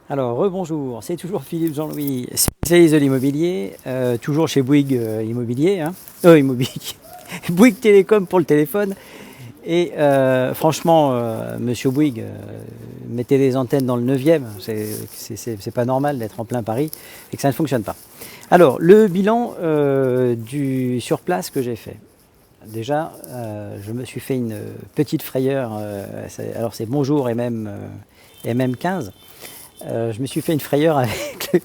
Alors, rebonjour, c'est toujours Philippe Jean-Louis, spécialiste de l'immobilier, toujours chez Bouygues Immobilier, hein. Immobilier, Bouygues Télécom pour le téléphone. Et franchement, monsieur Bouygues, mettez des antennes dans le 9e, c'est pas normal d'être en plein Paris et que ça ne fonctionne pas. Alors, le bilan du surplace que j'ai fait. Déjà, je me suis fait une petite frayeur, alors c'est Bonjour MM15. Je me suis fait une frayeur avec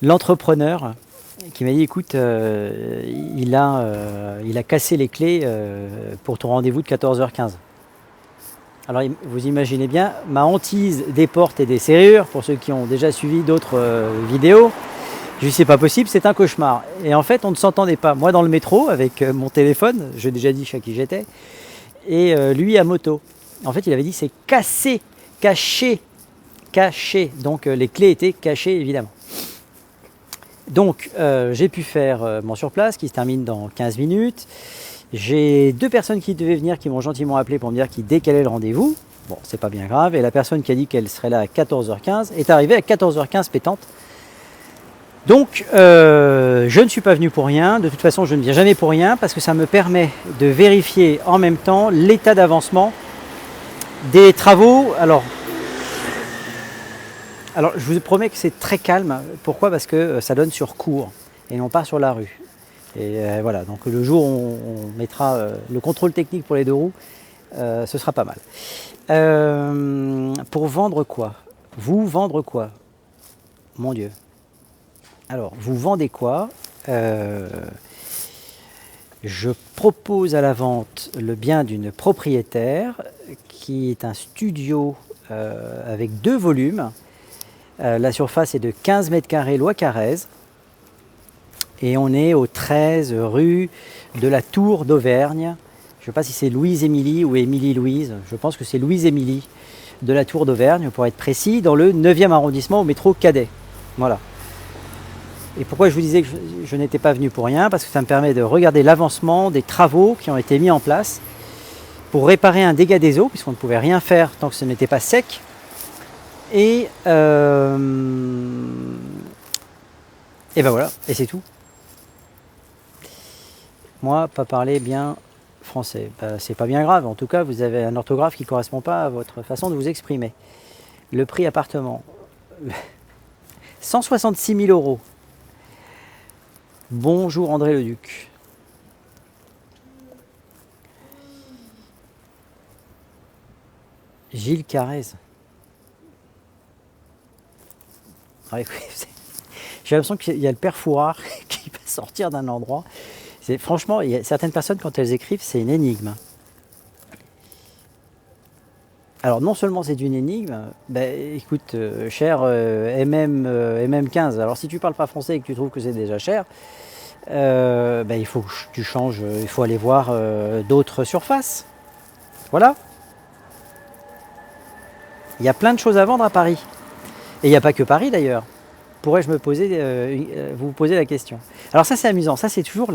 l'entrepreneur qui m'a dit écoute, il a cassé les clés pour ton rendez-vous de 14h15. Alors vous imaginez bien ma hantise des portes et des serrures, pour ceux qui ont déjà suivi d'autres vidéos. Je lui dis c'est pas possible, c'est un cauchemar. Et en fait on ne s'entendait pas. Moi dans le métro avec mon téléphone, j'ai déjà dit chez qui j'étais, et lui à moto. En fait il avait dit c'est cassé, caché. Donc les clés étaient cachées évidemment. Donc j'ai pu faire mon surplace qui se termine dans 15 minutes. J'ai 2 personnes qui devaient venir qui m'ont gentiment appelé pour me dire qu'ils décalaient le rendez-vous. Bon, c'est pas bien grave. Et la personne qui a dit qu'elle serait là à 14h15 est arrivée à 14h15 pétante. Donc je ne suis pas venu pour rien. De toute façon, je ne viens jamais pour rien parce que ça me permet de vérifier en même temps l'état d'avancement des travaux. Alors, je vous promets que c'est très calme. Pourquoi? Parce que ça donne sur cours et non pas sur la rue. Et voilà, donc le jour où on mettra le contrôle technique pour les 2 roues, ce sera pas mal. Pour vendre quoi? Vous vendre quoi? Mon Dieu. Alors, vous vendez quoi? Je propose à la vente le bien d'une propriétaire qui est un studio avec 2 volumes. La surface est de 15 mètres carrés loi Carrez. Et on est au 13 rue de la Tour d'Auvergne. Je ne sais pas si c'est Louise-Émilie ou Émilie-Louise. Je pense que c'est Louise-Émilie de la Tour d'Auvergne, pour être précis, dans le 9e arrondissement au métro Cadet. Voilà. Et pourquoi je vous disais que je n'étais pas venu pour rien? Parce que ça me permet de regarder l'avancement des travaux qui ont été mis en place pour réparer un dégât des eaux, puisqu'on ne pouvait rien faire tant que ce n'était pas sec. Et ben voilà, et c'est tout. Moi, pas parler bien français, c'est pas bien grave. En tout cas, vous avez un orthographe qui ne correspond pas à votre façon de vous exprimer. Le prix appartement, 166 000 euros. Bonjour André Leduc. Gilles Carrez. Ouais, j'ai l'impression qu'il y a le père Fouras qui va sortir d'un endroit. Franchement, il y a certaines personnes, quand elles écrivent, c'est une énigme. Alors non seulement c'est une énigme, écoute, cher MM15, alors si tu parles pas français et que tu trouves que c'est déjà cher, il faut que tu changes, il faut aller voir d'autres surfaces. Voilà. Il y a plein de choses à vendre à Paris. Et il n'y a pas que Paris d'ailleurs. Pourrais-je vous poser la question? Alors ça c'est amusant, ça c'est toujours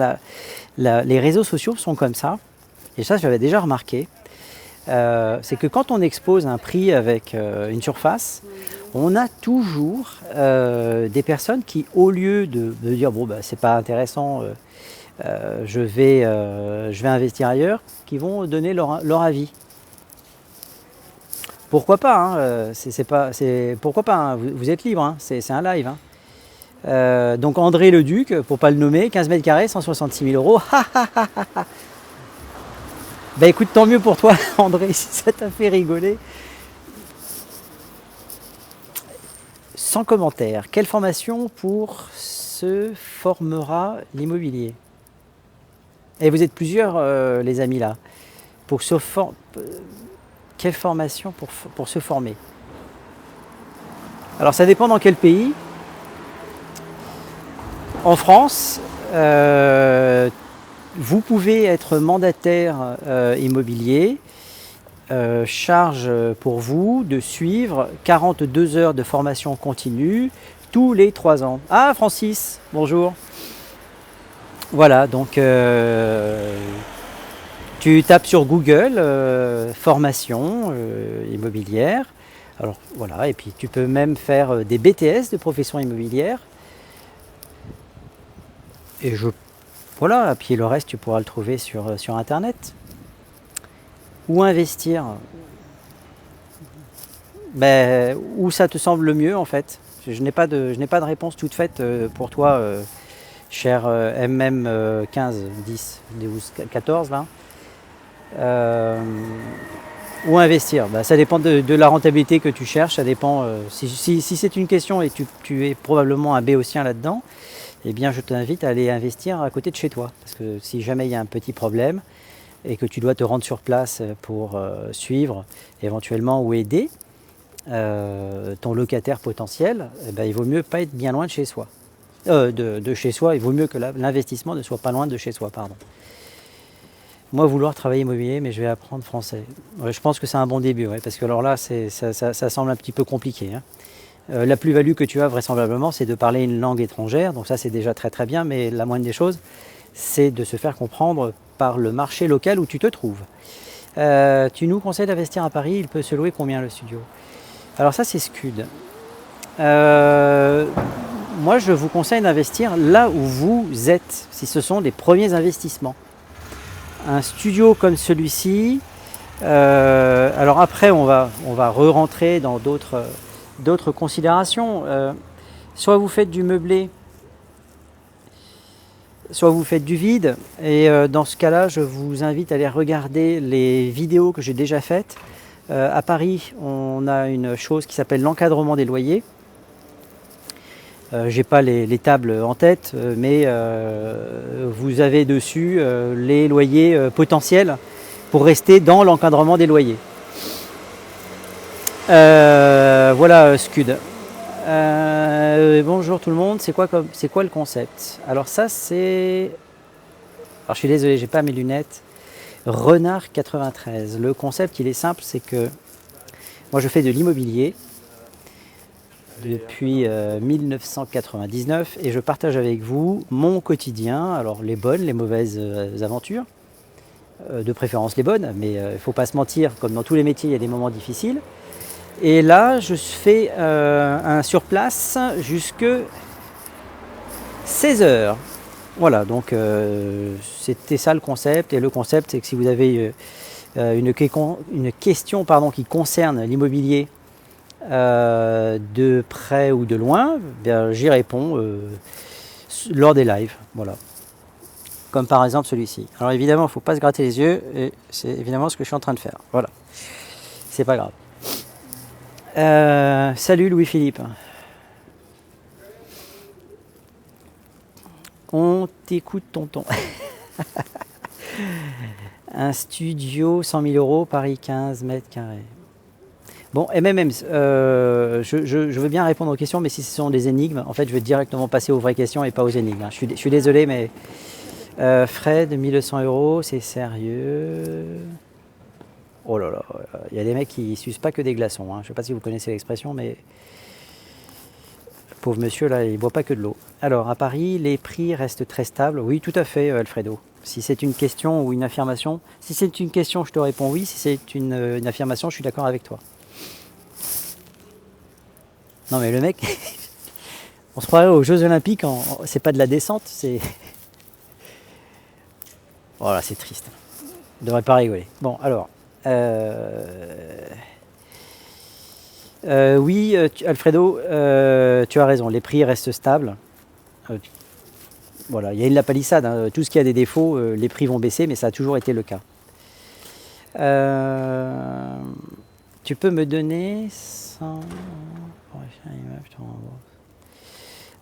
les réseaux sociaux sont comme ça, et ça j'avais déjà remarqué, c'est que quand on expose un prix avec une surface, on a toujours des personnes qui, au lieu de dire bon c'est pas intéressant, je vais investir ailleurs, qui vont donner leur avis. Pourquoi pas, hein, pourquoi pas, hein, vous êtes libre, hein, c'est un live. Hein. Donc André Leduc, pour pas le nommer, 15 mètres carrés, 166 000 euros. Ben écoute, tant mieux pour toi André, si ça t'a fait rigoler. Sans commentaire, quelle formation pour se formera l'immobilier? Et vous êtes plusieurs les amis là. Pour se quelle formation pour se former? Alors ça dépend dans quel pays. En France, vous pouvez être mandataire immobilier. Charge pour vous de suivre 42 heures de formation continue tous les 3 ans. Ah Francis, bonjour. Voilà, donc tu tapes sur Google formation immobilière. Alors voilà, et puis tu peux même faire des BTS de profession immobilière. Et voilà, et puis le reste tu pourras le trouver sur internet. Où investir? Ben, où ça te semble le mieux en fait. Je n'ai pas de réponse toute faite pour toi, cher MM 15, 10, 12, 14 là. Où investir? Ben, ça dépend de la rentabilité que tu cherches, ça dépend. Si c'est une question et tu es probablement un béotien là-dedans, eh bien je t'invite à aller investir à côté de chez toi. Parce que si jamais il y a un petit problème et que tu dois te rendre sur place pour suivre éventuellement ou aider ton locataire potentiel, eh ben, il vaut mieux pas être bien loin de chez soi. De chez soi, il vaut mieux que l'investissement ne soit pas loin de chez soi, pardon. Moi, vouloir travailler immobilier, mais je vais apprendre français. Ouais, je pense que c'est un bon début, ouais, parce que alors là, ça semble un petit peu compliqué. Hein. La plus-value que tu as vraisemblablement, c'est de parler une langue étrangère, donc ça c'est déjà très très bien, mais la moindre des choses, c'est de se faire comprendre par le marché local où tu te trouves. Tu nous conseilles d'investir à Paris, il peut se louer combien le studio? Alors ça c'est Scud. Moi je vous conseille d'investir là où vous êtes, si ce sont les premiers investissements. Un studio comme celui-ci, alors après on va re-rentrer dans d'autres considérations. Soit vous faites du meublé, soit vous faites du vide, et dans ce cas-là je vous invite à aller regarder les vidéos que j'ai déjà faites. À Paris on a une chose qui s'appelle l'encadrement des loyers. J'ai pas les tables en tête, mais vous avez dessus les loyers potentiels pour rester dans l'encadrement des loyers. Voilà Scud. Bonjour tout le monde, c'est quoi le concept? Alors ça c'est... Alors je suis désolé, j'ai pas mes lunettes. Renard 93. Le concept il est simple, c'est que moi je fais de l'immobilier depuis 1999 et je partage avec vous mon quotidien, alors les bonnes, les mauvaises aventures, de préférence les bonnes, mais il ne faut pas se mentir, comme dans tous les métiers il y a des moments difficiles. Et là je fais un sur place jusque 16 heures. Voilà, donc c'était ça le concept, et le concept c'est que si vous avez une question qui concerne l'immobilier, de près ou de loin, bien, j'y réponds lors des lives, voilà. Comme par exemple celui-ci. Alors évidemment, il ne faut pas se gratter les yeux, et c'est évidemment ce que je suis en train de faire. Voilà, c'est pas grave. Salut Louis-Philippe. On t'écoute tonton. Un studio 100 000 €, Paris 15 mètres carrés. Bon, MMM, je veux bien répondre aux questions, mais si ce sont des énigmes, en fait, je vais directement passer aux vraies questions et pas aux énigmes. Hein. Je suis désolé, mais Fred, 1200 €, c'est sérieux? Oh là là, il y a des mecs qui sucent pas que des glaçons. Hein. Je ne sais pas si vous connaissez l'expression, mais le pauvre monsieur, là, il ne boit pas que de l'eau. Alors, à Paris, les prix restent très stables. Oui, tout à fait, Alfredo. Si c'est une question ou une affirmation, si c'est une question, je te réponds oui. Si c'est une affirmation, je suis d'accord avec toi. Non mais le mec, on se croirait aux Jeux Olympiques, c'est pas de la descente, c'est... Voilà, c'est triste. On ne devrait pas rigoler. Bon, alors... oui, Alfredo, tu as raison, les prix restent stables. Voilà, il y a une la palissade, hein. Tout ce qui a des défauts, les prix vont baisser, mais ça a toujours été le cas. Tu peux me donner 100...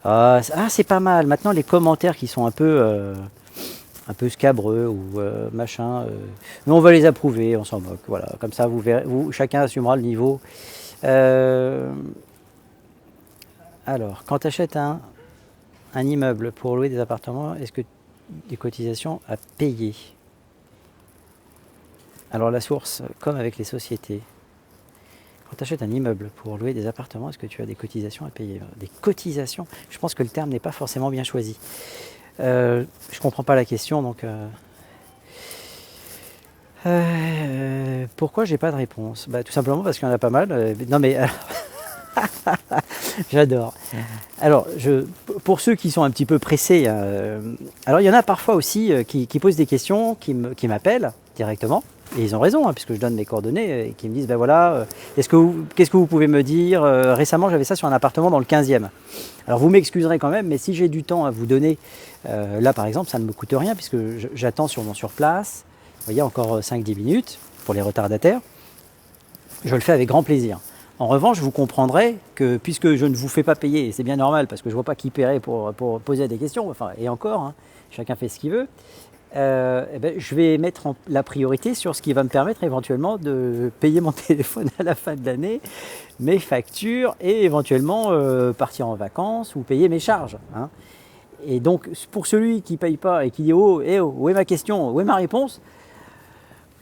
Ah, c'est pas mal. Maintenant, les commentaires qui sont un peu scabreux ou machin, mais on va les approuver, on s'en moque. Voilà, comme ça, vous verrez, chacun assumera le niveau. Alors, quand tu achètes un immeuble pour louer des appartements, est-ce que des cotisations à payer? Alors, la source, comme avec les sociétés. Quand tu achètes un immeuble pour louer des appartements, est-ce que tu as des cotisations à payer? Des cotisations? Je pense que le terme n'est pas forcément bien choisi. Je ne comprends pas la question, donc... Pourquoi j'ai pas de réponse? Bah, tout simplement parce qu'il y en a pas mal. Non mais j'adore. Alors, pour ceux qui sont un petit peu pressés, alors il y en a parfois aussi qui posent des questions, qui m'appellent directement. Et ils ont raison, hein, puisque je donne mes coordonnées et qui me disent, ben voilà, qu'est-ce que vous pouvez me dire? Récemment, j'avais ça sur un appartement dans le 15e. Alors, vous m'excuserez quand même, mais si j'ai du temps à vous donner, là par exemple, ça ne me coûte rien, puisque j'attends sur place. Vous voyez, encore 5-10 minutes pour les retardataires. Je le fais avec grand plaisir. En revanche, vous comprendrez que puisque je ne vous fais pas payer, et c'est bien normal parce que je ne vois pas qui paierait pour poser des questions, enfin, et encore, hein, chacun fait ce qu'il veut, eh ben, je vais mettre la priorité sur ce qui va me permettre éventuellement de payer mon téléphone à la fin de l'année, mes factures et éventuellement partir en vacances ou payer mes charges. Hein. Et donc, pour celui qui ne paye pas et qui dit oh, où est ma question, où est ma réponse,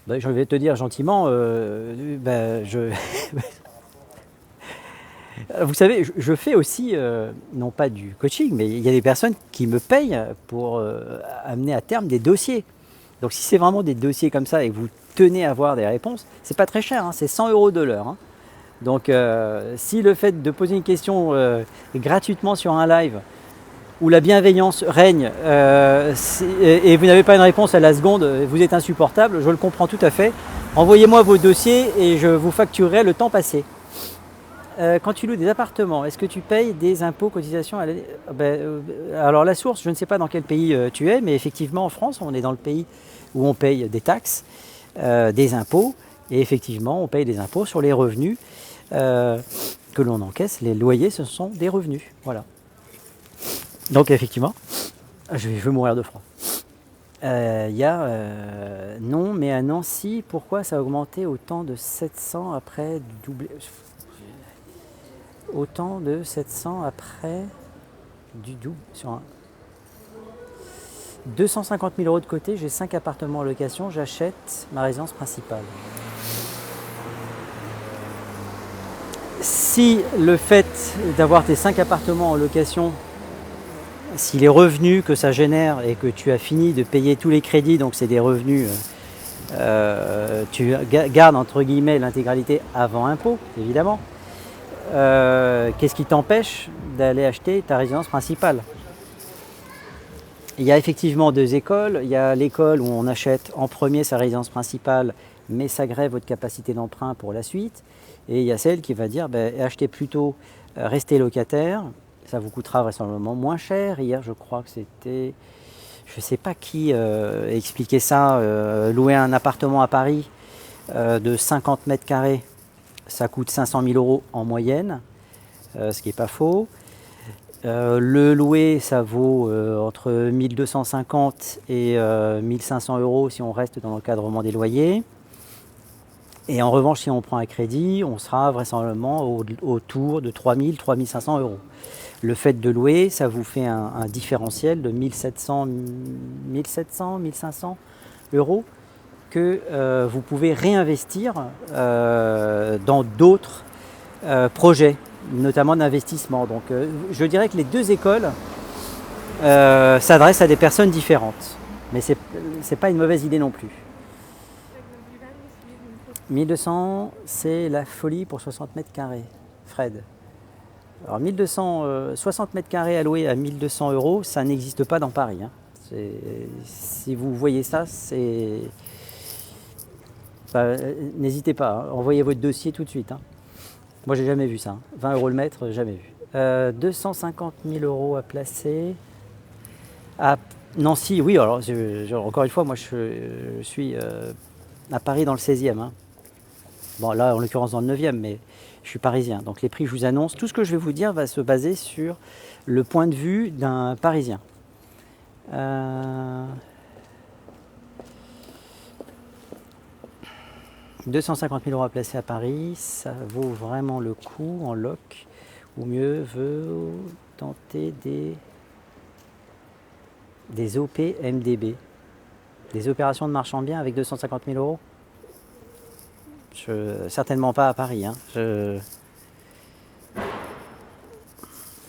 ben, je vais te dire gentiment, ben, vous savez, je fais aussi, non pas du coaching, mais il y a des personnes qui me payent pour amener à terme des dossiers. Donc si c'est vraiment des dossiers comme ça et que vous tenez à avoir des réponses, c'est pas très cher, hein, c'est 100 € de l'heure. Hein. Donc si le fait de poser une question gratuitement sur un live où la bienveillance règne et vous n'avez pas une réponse à la seconde, vous êtes insupportable, je le comprends tout à fait. Envoyez-moi vos dossiers et je vous facturerai le temps passé. Quand tu loues des appartements, est-ce que tu payes des impôts, cotisations à l'année? Alors la source, je ne sais pas dans quel pays tu es, mais effectivement en France, on est dans le pays où on paye des taxes, des impôts, et effectivement on paye des impôts sur les revenus que l'on encaisse. Les loyers, ce sont des revenus. Voilà. Donc effectivement, je vais mourir de froid. Il y a non, mais à Nancy, pourquoi ça a augmenté autant de 700 après doublé? Autant de 700 après du double sur un 250 000 € de côté, j'ai 5 appartements en location, j'achète ma résidence principale. Si le fait d'avoir tes 5 appartements en location, si les revenus que ça génère et que tu as fini de payer tous les crédits, donc c'est des revenus, tu gardes entre guillemets l'intégralité avant impôt, évidemment. Qu'est-ce qui t'empêche d'aller acheter ta résidence principale? Il y a effectivement 2 écoles. Il y a l'école où on achète en premier sa résidence principale, mais ça grève votre capacité d'emprunt pour la suite. Et il y a celle qui va dire achetez plutôt, restez locataire, ça vous coûtera vraisemblablement moins cher. Hier, je crois que c'était, je ne sais pas qui expliquait ça, louer un appartement à Paris de 50 mètres carrés. Ça coûte 500 000 € en moyenne, ce qui n'est pas faux. Le louer, ça vaut entre 1250 et 1500 € si on reste dans l'encadrement des loyers. Et en revanche, si on prend un crédit, on sera vraisemblablement autour de 3000, 3500 €. Le fait de louer, ça vous fait un différentiel de 1700, 1500 € que vous pouvez réinvestir dans d'autres projets, notamment d'investissement. Donc je dirais que les 2 écoles s'adressent à des personnes différentes, mais c'est pas une mauvaise idée non plus. 1200, c'est la folie pour 60 mètres carrés, Fred. Alors 60 mètres carrés à louer à 1200 €, ça n'existe pas dans Paris. Hein. Si vous voyez ça, c'est... n'hésitez pas, hein, envoyez votre dossier tout de suite. Hein. Moi, j'ai jamais vu ça. Hein. 20 € le mètre, jamais vu. 250 000 € à placer. À Nancy, oui, alors encore une fois, moi je suis à Paris dans le 16e. Hein. Bon, là, en l'occurrence dans le 9e, mais je suis parisien. Donc les prix que je vous annonce, tout ce que je vais vous dire va se baser sur le point de vue d'un Parisien. 250 000 € à placer à Paris, ça vaut vraiment le coup en loc, ou mieux veut tenter des OP MDB, des opérations de marchand de biens avec 250 000 €. Certainement pas à Paris. Hein. Je ne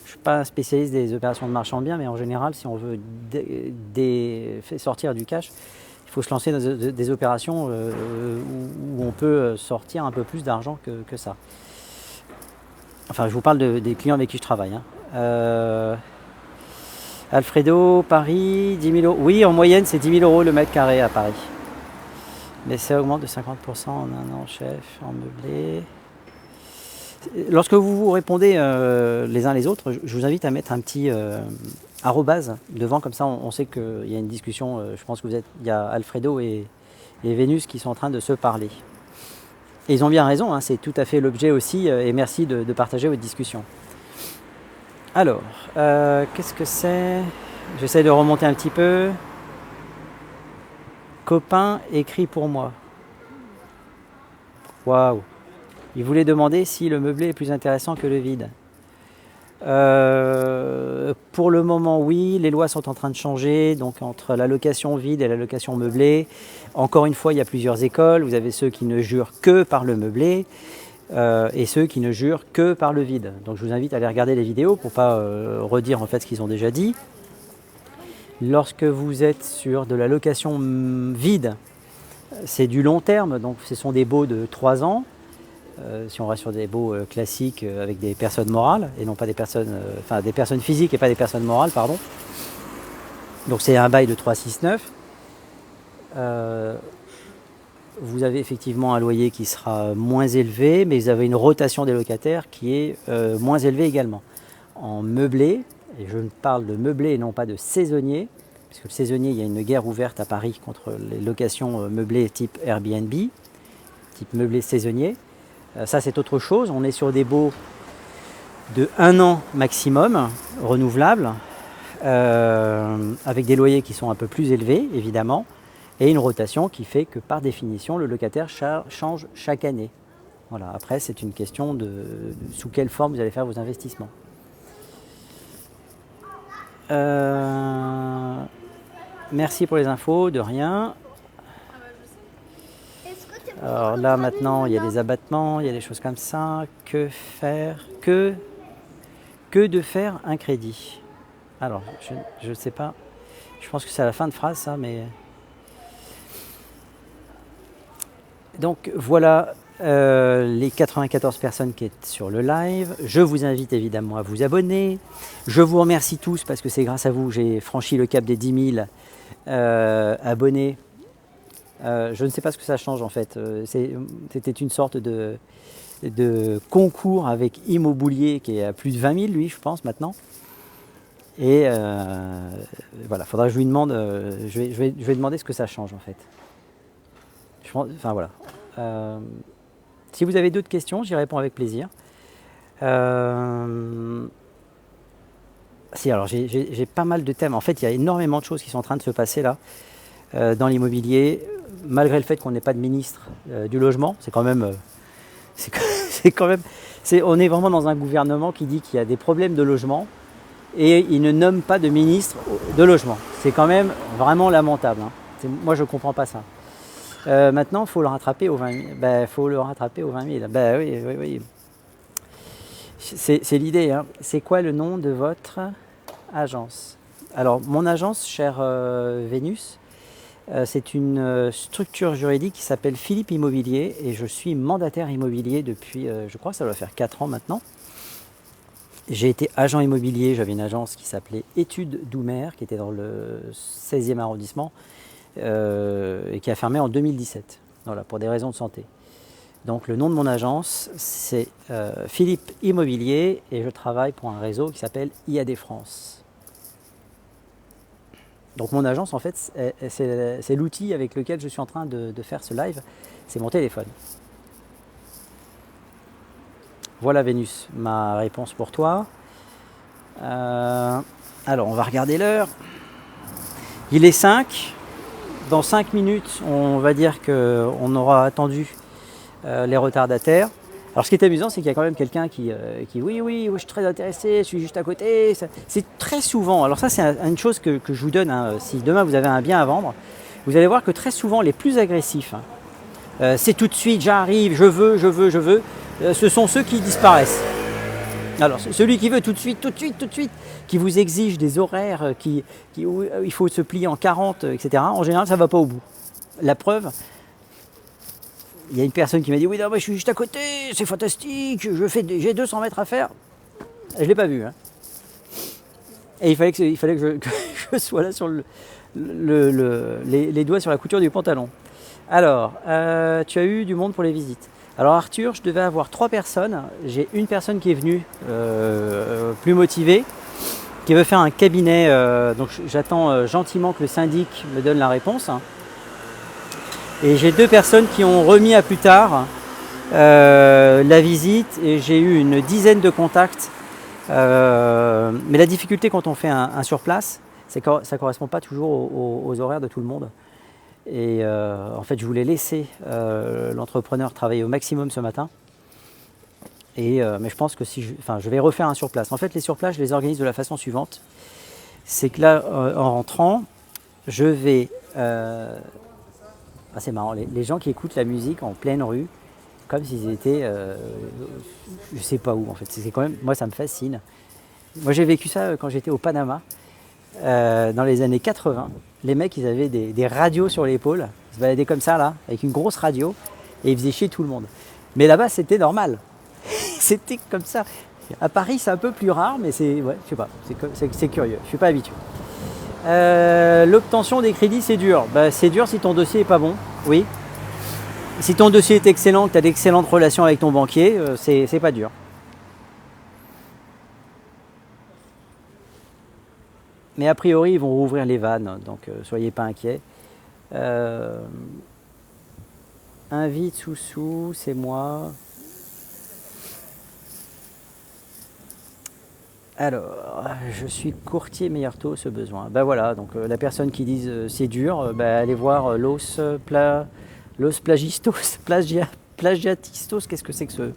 suis pas un spécialiste des opérations de marchand de biens, mais en général, si on veut sortir du cash, il il faut se lancer dans des opérations où on peut sortir un peu plus d'argent que ça. Enfin, je vous parle des clients avec qui je travaille. Hein. Alfredo, Paris, 10 000 euros. Oui, en moyenne, c'est 10 000 euros le mètre carré à Paris. Mais ça augmente de 50% en un an, chef, en meublé. Lorsque vous vous répondez les uns les autres, je vous invite à mettre un petit arrobase devant, comme ça on sait qu'il y a une discussion. Je pense que il y a Alfredo et Vénus qui sont en train de se parler. Et ils ont bien raison, hein, c'est tout à fait l'objet aussi, et merci de partager votre discussion. Alors, qu'est-ce que c'est? J'essaie de remonter un petit peu. Copain écrit pour moi. Waouh! Il voulait demander si le meublé est plus intéressant que le vide. Pour le moment, oui, les lois sont en train de changer, donc entre la location vide et la location meublée. Encore une fois, il y a plusieurs écoles. Vous avez ceux qui ne jurent que par le meublé et ceux qui ne jurent que par le vide. Donc je vous invite à aller regarder les vidéos pour ne pas redire en fait ce qu'ils ont déjà dit. Lorsque vous êtes sur de la location vide, c'est du long terme, donc ce sont des baux de 3 ans. Si on reste sur des baux classiques avec des personnes morales et non pas des personnes, des personnes physiques et pas des personnes morales, pardon. Donc c'est un bail de 3,69. Vous avez effectivement un loyer qui sera moins élevé, mais vous avez une rotation des locataires qui est moins élevée également. En meublé, et je parle de meublé et non pas de saisonnier, parce que le saisonnier, il y a une guerre ouverte à Paris contre les locations meublées type Airbnb, type meublé saisonnier. Ça c'est autre chose, on est sur des baux de 1 an maximum, renouvelables, avec des loyers qui sont un peu plus élevés évidemment, et une rotation qui fait que par définition le locataire change chaque année. Voilà. Après c'est une question de sous quelle forme vous allez faire vos investissements. Merci pour les infos, de rien. Alors là maintenant il y a des abattements, il y a des choses comme ça. Que faire? Que de faire un crédit? Alors je ne sais pas, je pense que c'est à la fin de phrase ça, mais... Donc voilà les 94 personnes qui sont sur le live. Je vous invite évidemment à vous abonner. Je vous remercie tous parce que c'est grâce à vous que j'ai franchi le cap des 10 000 abonnés. Je ne sais pas ce que ça change en fait. C'était une sorte de concours avec Immobilier qui est à plus de 20 000 lui je pense maintenant. Et voilà, faudra que je lui demande, je vais demander ce que ça change en fait. Enfin voilà. Si vous avez d'autres questions, j'y réponds avec plaisir. Si, alors j'ai pas mal de thèmes. En fait, il y a énormément de choses qui sont en train de se passer là dans l'immobilier, malgré le fait qu'on n'ait pas de ministre du logement. C'est quand même, on est vraiment dans un gouvernement qui dit qu'il y a des problèmes de logement et il ne nomme pas de ministre de logement. C'est quand même vraiment lamentable. Hein. Moi, je ne comprends pas ça. Maintenant, il faut le rattraper aux 20 000. Faut le rattraper aux 20 000. Oui. C'est l'idée. Hein. C'est quoi le nom de votre agence? Alors, mon agence, chère Vénus, c'est une structure juridique qui s'appelle Philippe Immobilier et je suis mandataire immobilier depuis, je crois que ça doit faire 4 ans maintenant. J'ai été agent immobilier, j'avais une agence qui s'appelait Études Doumer, qui était dans le 16e arrondissement et qui a fermé en 2017, voilà, pour des raisons de santé. Donc le nom de mon agence, c'est Philippe Immobilier et je travaille pour un réseau qui s'appelle IAD France. Donc mon agence, en fait, c'est l'outil avec lequel je suis en train de faire ce live, c'est mon téléphone. Voilà Vénus, ma réponse pour toi. Alors on va regarder l'heure. Il est 5. Dans 5 minutes, on va dire qu'on aura attendu les retardataires. Alors ce qui est amusant, c'est qu'il y a quand même quelqu'un qui oui, je suis très intéressé, je suis juste à côté. C'est très souvent, alors ça c'est une chose que je vous donne, hein, si demain vous avez un bien à vendre, vous allez voir que très souvent les plus agressifs, c'est tout de suite, j'arrive, je veux, ce sont ceux qui disparaissent. Alors celui qui veut tout de suite, qui vous exige des horaires, où il faut se plier en 40, etc., en général ça ne va pas au bout. La preuve, il y a une personne qui m'a dit oui, non, mais je suis juste à côté, c'est fantastique, j'ai 200 mètres à faire. Je ne l'ai pas vu. Hein. Et il fallait que je sois là sur les doigts sur la couture du pantalon. Alors, tu as eu du monde pour les visites. Alors Arthur, je devais avoir 3 personnes. J'ai une personne qui est venue plus motivée, qui veut faire un cabinet. Donc j'attends gentiment que le syndic me donne la réponse. Et j'ai 2 personnes qui ont remis à plus tard la visite. Et j'ai eu une dizaine de contacts. Mais la difficulté quand on fait un sur place, c'est que ça ne correspond pas toujours aux horaires de tout le monde. Et en fait, je voulais laisser l'entrepreneur travailler au maximum ce matin. Mais je pense que je vais refaire un surplace. En fait, les surplaces, je les organise de la façon suivante. C'est que là, en rentrant, je vais... c'est marrant, les gens qui écoutent la musique en pleine rue, comme s'ils étaient... je ne sais pas où, en fait. C'est quand même, moi, ça me fascine. Moi, j'ai vécu ça quand j'étais au Panama, dans les années 80. Les mecs, ils avaient des radios sur l'épaule. Ils se baladaient comme ça, là, avec une grosse radio, et ils faisaient chier tout le monde. Mais là-bas, c'était normal. C'était comme ça. À Paris, c'est un peu plus rare, mais c'est, ouais, je sais pas, c'est curieux. Je suis pas habitué. L'obtention des crédits, c'est dur. C'est dur si ton dossier est pas bon, oui. Si ton dossier est excellent, que tu as d'excellentes relations avec ton banquier, c'est pas dur. Mais a priori, ils vont rouvrir les vannes, donc soyez pas inquiets. Invite Soussou, c'est moi. Alors, je suis courtier meilleur taux, ce besoin. Voilà, donc la personne qui dit c'est dur, allez voir Los Plagistos, Plagiatistos, qu'est-ce que c'est que ce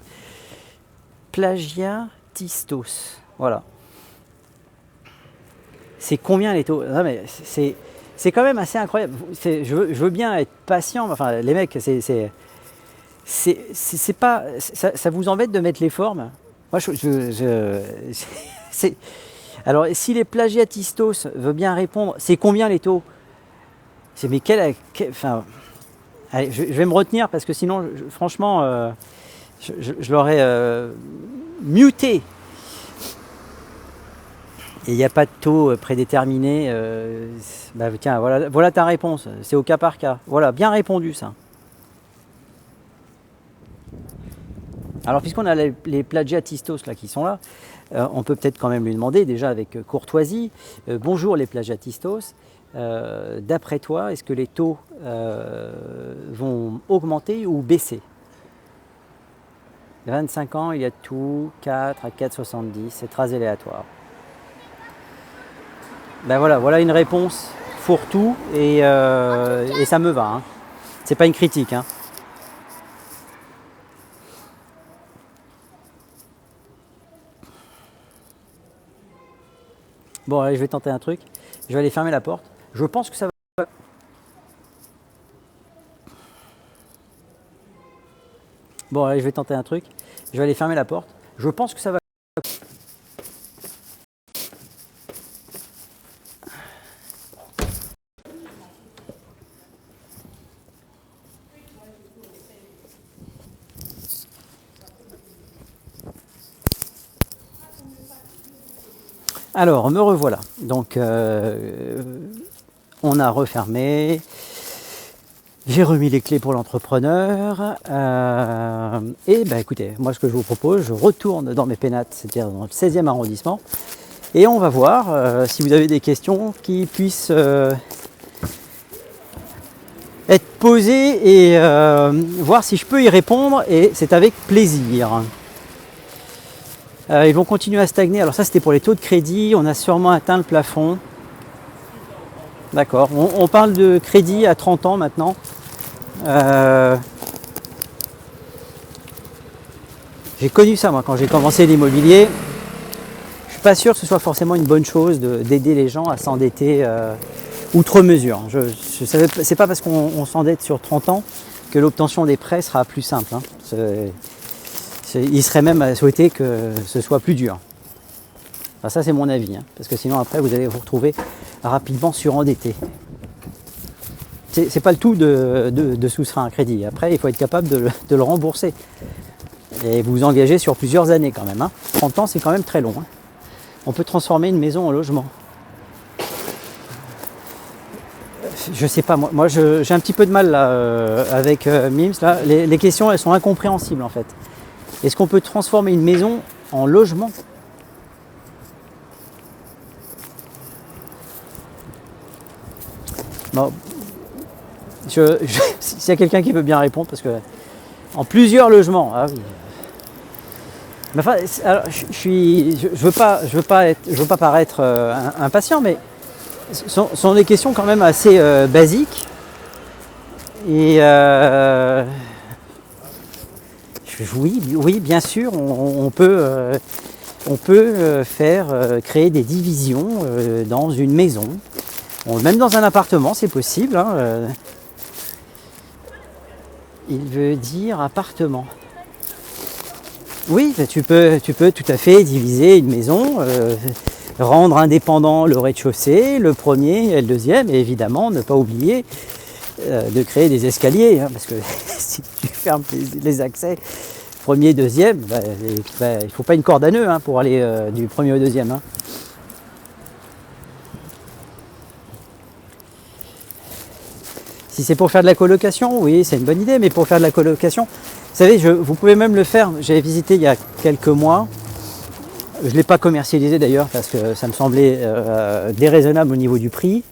Plagiatistos, voilà. C'est combien les taux? Non mais c'est quand même assez incroyable. Je veux bien être patient, enfin les mecs, c'est pas, ça vous embête de mettre les formes? Moi alors si les plagiatistos veut bien répondre, c'est combien les taux? C'est mais enfin, allez, je vais me retenir parce que sinon, franchement, je l'aurais muté. Et il n'y a pas de taux prédéterminé. Tiens, voilà ta réponse. C'est au cas par cas. Voilà, bien répondu ça. Alors puisqu'on a les plagiatistos là qui sont là, on peut peut-être quand même lui demander déjà avec courtoisie. Bonjour les plagiatistos. D'après toi, est-ce que les taux vont augmenter ou baisser? 25 ans, il y a tout, 4 à 4,70, c'est très aléatoire. Voilà une réponse fourre-tout et ça me va. Hein. C'est pas une critique. Hein. Bon, allez, je vais tenter un truc. Je vais aller fermer la porte. Je pense que ça va. Bon, allez, je vais tenter un truc. Je vais aller fermer la porte. Je pense que ça va. Alors, me revoilà. Donc, on a refermé. J'ai remis les clés pour l'entrepreneur. Écoutez, moi, ce que je vous propose, je retourne dans mes pénates, c'est-à-dire dans le 16e arrondissement. Et on va voir si vous avez des questions qui puissent être posées et voir si je peux y répondre. Et c'est avec plaisir. Ils vont continuer à stagner. Alors ça, c'était pour les taux de crédit. On a sûrement atteint le plafond. D'accord. On parle de crédit à 30 ans maintenant. J'ai connu ça, moi, quand j'ai commencé l'immobilier. Je suis pas sûr que ce soit forcément une bonne chose d'aider les gens à s'endetter outre mesure. C'est pas parce qu'on s'endette sur 30 ans que l'obtention des prêts sera plus simple. Hein. Il serait même à souhaiter que ce soit plus dur. Enfin, ça c'est mon avis, hein, parce que sinon après vous allez vous retrouver rapidement surendetté. c'est pas le tout de souscrire un crédit. Après, il faut être capable de le rembourser. Et vous vous engagez sur plusieurs années quand même. 30 ans, c'est quand même très long. On peut transformer une maison en logement. Je sais pas, moi j'ai un petit peu de mal là, avec Mims. Là. Les questions, elles sont incompréhensibles en fait. Est-ce qu'on peut transformer une maison en logement ? Bon, s'il y a quelqu'un qui veut bien répondre, parce que en plusieurs logements, ah oui. Mais enfin, alors, je veux pas paraître impatient, mais ce sont des questions quand même assez basiques. Et oui, bien sûr, on peut créer des divisions dans une maison. Même dans un appartement, c'est possible. Il veut dire appartement. Oui, tu peux tout à fait diviser une maison, rendre indépendant le rez-de-chaussée, le premier et le deuxième, et évidemment ne pas oublier de créer des escaliers, parce que si tu fermes les accès premier, deuxième, il ne faut pas une corde à nœud pour aller du premier au deuxième. Si c'est pour faire de la colocation, oui, c'est une bonne idée, mais pour faire de la colocation, vous savez, vous pouvez même le faire. J'ai visité il y a quelques mois. Je ne l'ai pas commercialisé d'ailleurs parce que ça me semblait déraisonnable au niveau du prix.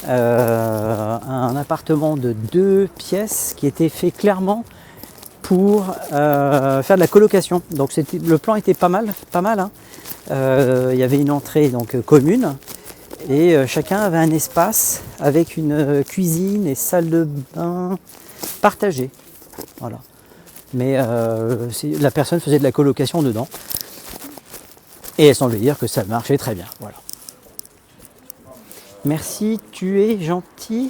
Un appartement de 2 pièces qui était fait clairement pour faire de la colocation. Donc le plan était pas mal. Il y avait une entrée donc commune. Et chacun avait un espace avec une cuisine et salle de bain partagée. Voilà. Mais la personne faisait de la colocation dedans. Et elle semblait dire que ça marchait très bien. Voilà. Merci, tu es gentil.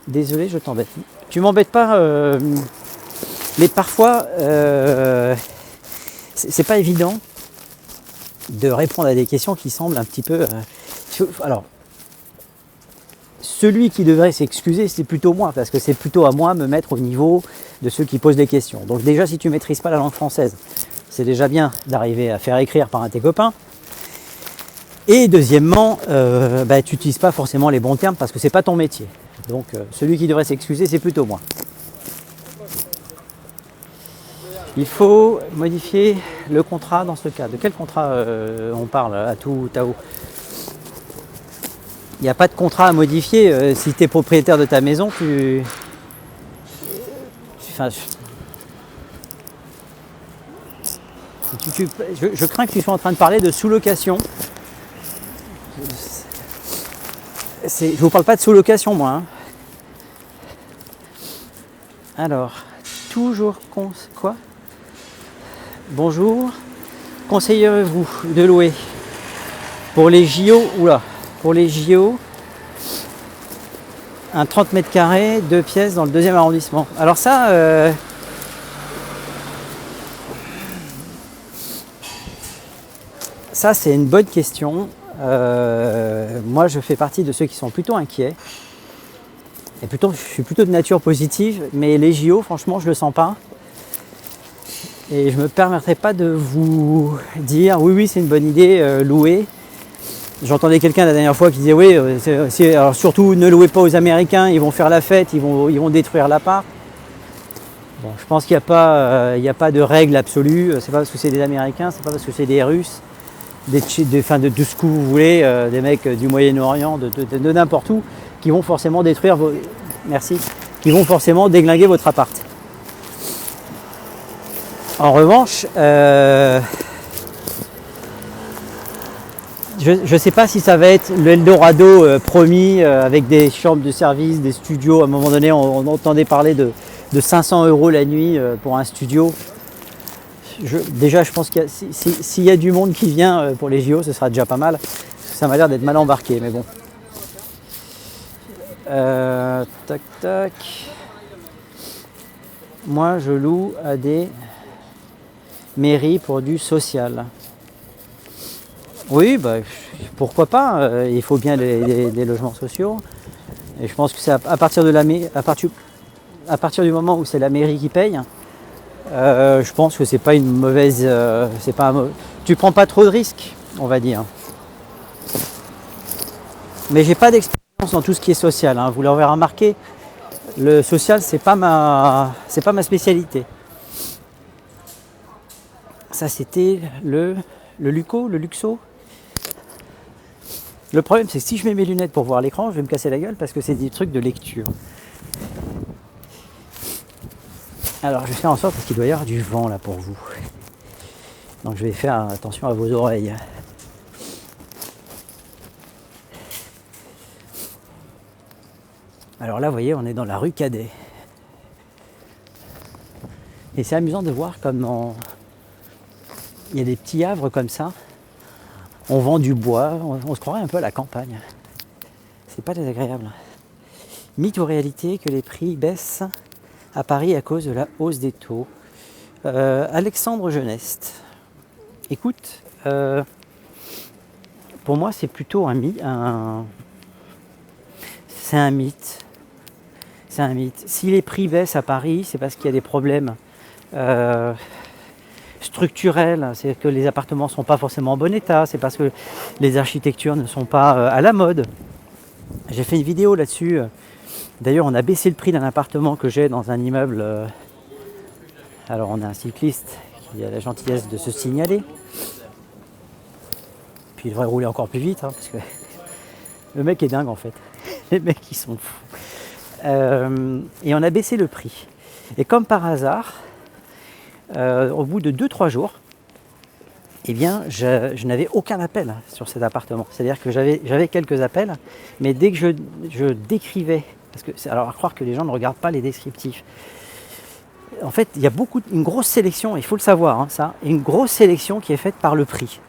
Désolé, je t'embête. Tu m'embêtes pas, mais parfois, c'est pas évident de répondre à des questions qui semblent un petit peu... alors, celui qui devrait s'excuser, c'est plutôt moi, parce que c'est plutôt à moi de me mettre au niveau de ceux qui posent des questions. Donc déjà, si tu ne maîtrises pas la langue française, c'est déjà bien d'arriver à faire écrire par un de tes copains. Et deuxièmement, tu n'utilises pas forcément les bons termes parce que c'est pas ton métier. Donc celui qui devrait s'excuser, c'est plutôt moi. Il faut modifier le contrat dans ce cas. De quel contrat on parle à tout Tao ? Il n'y a pas de contrat à modifier. Si tu es propriétaire de ta maison, je crains que tu sois en train de parler de sous-location. Je ne vous parle pas de sous-location, moi. Alors, toujours... Quoi ? Bonjour. Conseillez-vous de louer pour les JO, pour les JO, un 30 mètres carrés, 2 pièces dans le 2e arrondissement. Alors ça, c'est une bonne question. Moi, je fais partie de ceux qui sont plutôt inquiets. Et je suis plutôt de nature positive, mais les JO, franchement, je le sens pas. Et je me permettrai pas de vous dire oui, c'est une bonne idée, louer. J'entendais quelqu'un la dernière fois qui disait oui, alors surtout ne louez pas aux Américains, ils vont faire la fête, ils vont détruire l'appart. Bon, je pense qu'il n'y a pas de règle absolue. C'est pas parce que c'est des Américains, c'est pas parce que c'est des Russes, de ce que vous voulez, des mecs du Moyen-Orient, de n'importe où, qui vont forcément détruire qui vont forcément déglinguer votre appart. En revanche, je ne sais pas si ça va être l'Eldorado promis avec des chambres de service, des studios. À un moment donné, on entendait parler de 500 € la nuit pour un studio. Déjà, je pense qu'il s'il y a du monde qui vient pour les JO, ce sera déjà pas mal. Ça m'a l'air d'être mal embarqué, mais bon. Tac. Moi, je loue à des mairies pour du social. Oui, pourquoi pas. Il faut bien des logements sociaux. Et je pense que c'est à partir du moment où c'est la mairie qui paye, je pense que c'est pas une mauvaise, tu prends pas trop de risques, on va dire. Mais j'ai pas d'expérience dans tout ce qui est social, hein. Vous l'aurez remarqué, le social c'est pas ma spécialité. Ça c'était le Luxo. Le problème c'est que si je mets mes lunettes pour voir l'écran, je vais me casser la gueule parce que c'est des trucs de lecture. Alors je vais faire en sorte parce qu'il doit y avoir du vent là pour vous. Donc je vais faire attention à vos oreilles. Alors là, vous voyez, on est dans la rue Cadet. Et c'est amusant de voir comment il y a des petits havres comme ça. On vend du bois, on se croirait un peu à la campagne. C'est pas désagréable. Mythe ou réalité que les prix baissent à Paris à cause de la hausse des taux. Alexandre Geneste. Écoute, pour moi c'est plutôt c'est un mythe. C'est un mythe. Si les prix baissent à Paris, c'est parce qu'il y a des problèmes structurels. C'est que les appartements ne sont pas forcément en bon état. C'est parce que les architectures ne sont pas à la mode. J'ai fait une vidéo là-dessus. D'ailleurs, on a baissé le prix d'un appartement que j'ai dans un immeuble. Alors, on a un cycliste qui a la gentillesse de se signaler. Puis il devrait rouler encore plus vite, hein, parce que le mec est dingue en fait. Les mecs, ils sont fous. Et on a baissé le prix. Et comme par hasard, au bout de 2-3 jours, eh bien, je n'avais aucun appel sur cet appartement. C'est-à-dire que j'avais quelques appels, mais dès que je décrivais, parce que alors à croire que les gens ne regardent pas les descriptifs. En fait, il y a une grosse sélection, il faut le savoir, hein, ça, une grosse sélection qui est faite par le prix.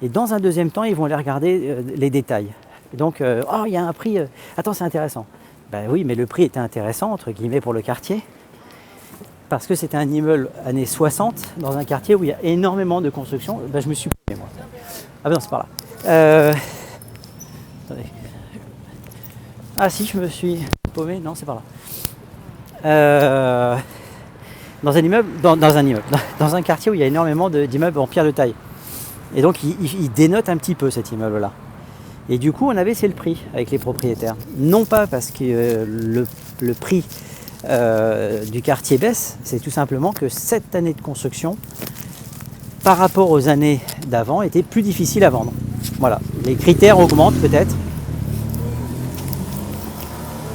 Et dans un deuxième temps, ils vont aller regarder les détails. Donc, il y a un prix, attends, c'est intéressant. Ben oui, mais le prix était intéressant, entre guillemets, pour le quartier, parce que c'était un immeuble années 60, dans un quartier où il y a énormément de construction. Ben, je me suis paumé, moi. Ah ben non, c'est par là. Attendez. Ah si, je me suis paumé, non, c'est par là. Dans un quartier où il y a énormément d'immeubles en pierre de taille. Et donc, il dénote un petit peu, cet immeuble-là. Et du coup, on a baissé le prix avec les propriétaires. Non pas parce que le prix du quartier baisse, c'est tout simplement que cette année de construction, par rapport aux années d'avant, était plus difficile à vendre. Voilà, les critères augmentent peut-être.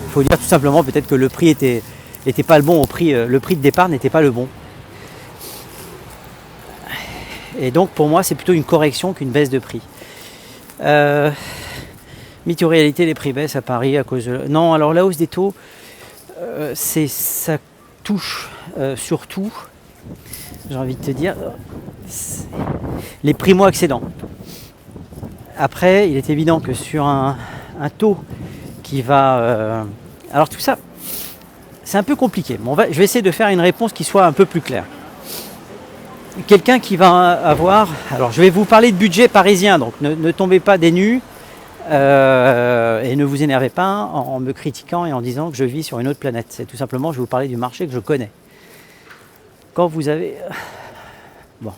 Il faut dire tout simplement peut-être que le prix était pas le bon, le prix de départ n'était pas le bon. Et donc pour moi, c'est plutôt une correction qu'une baisse de prix. Mythe ou réalité, les prix baissent à Paris à cause de... Non, alors la hausse des taux, ça touche surtout, j'ai envie de te dire, les primo-accédants. Après, il est évident que sur un taux qui va... alors tout ça, c'est un peu compliqué. Bon, je vais essayer de faire une réponse qui soit un peu plus claire. Quelqu'un qui va avoir... Alors je vais vous parler de budget parisien, donc ne tombez pas des nues et ne vous énervez pas en me critiquant et en disant que je vis sur une autre planète. C'est tout simplement, je vais vous parler du marché que je connais. Quand vous avez... Bon,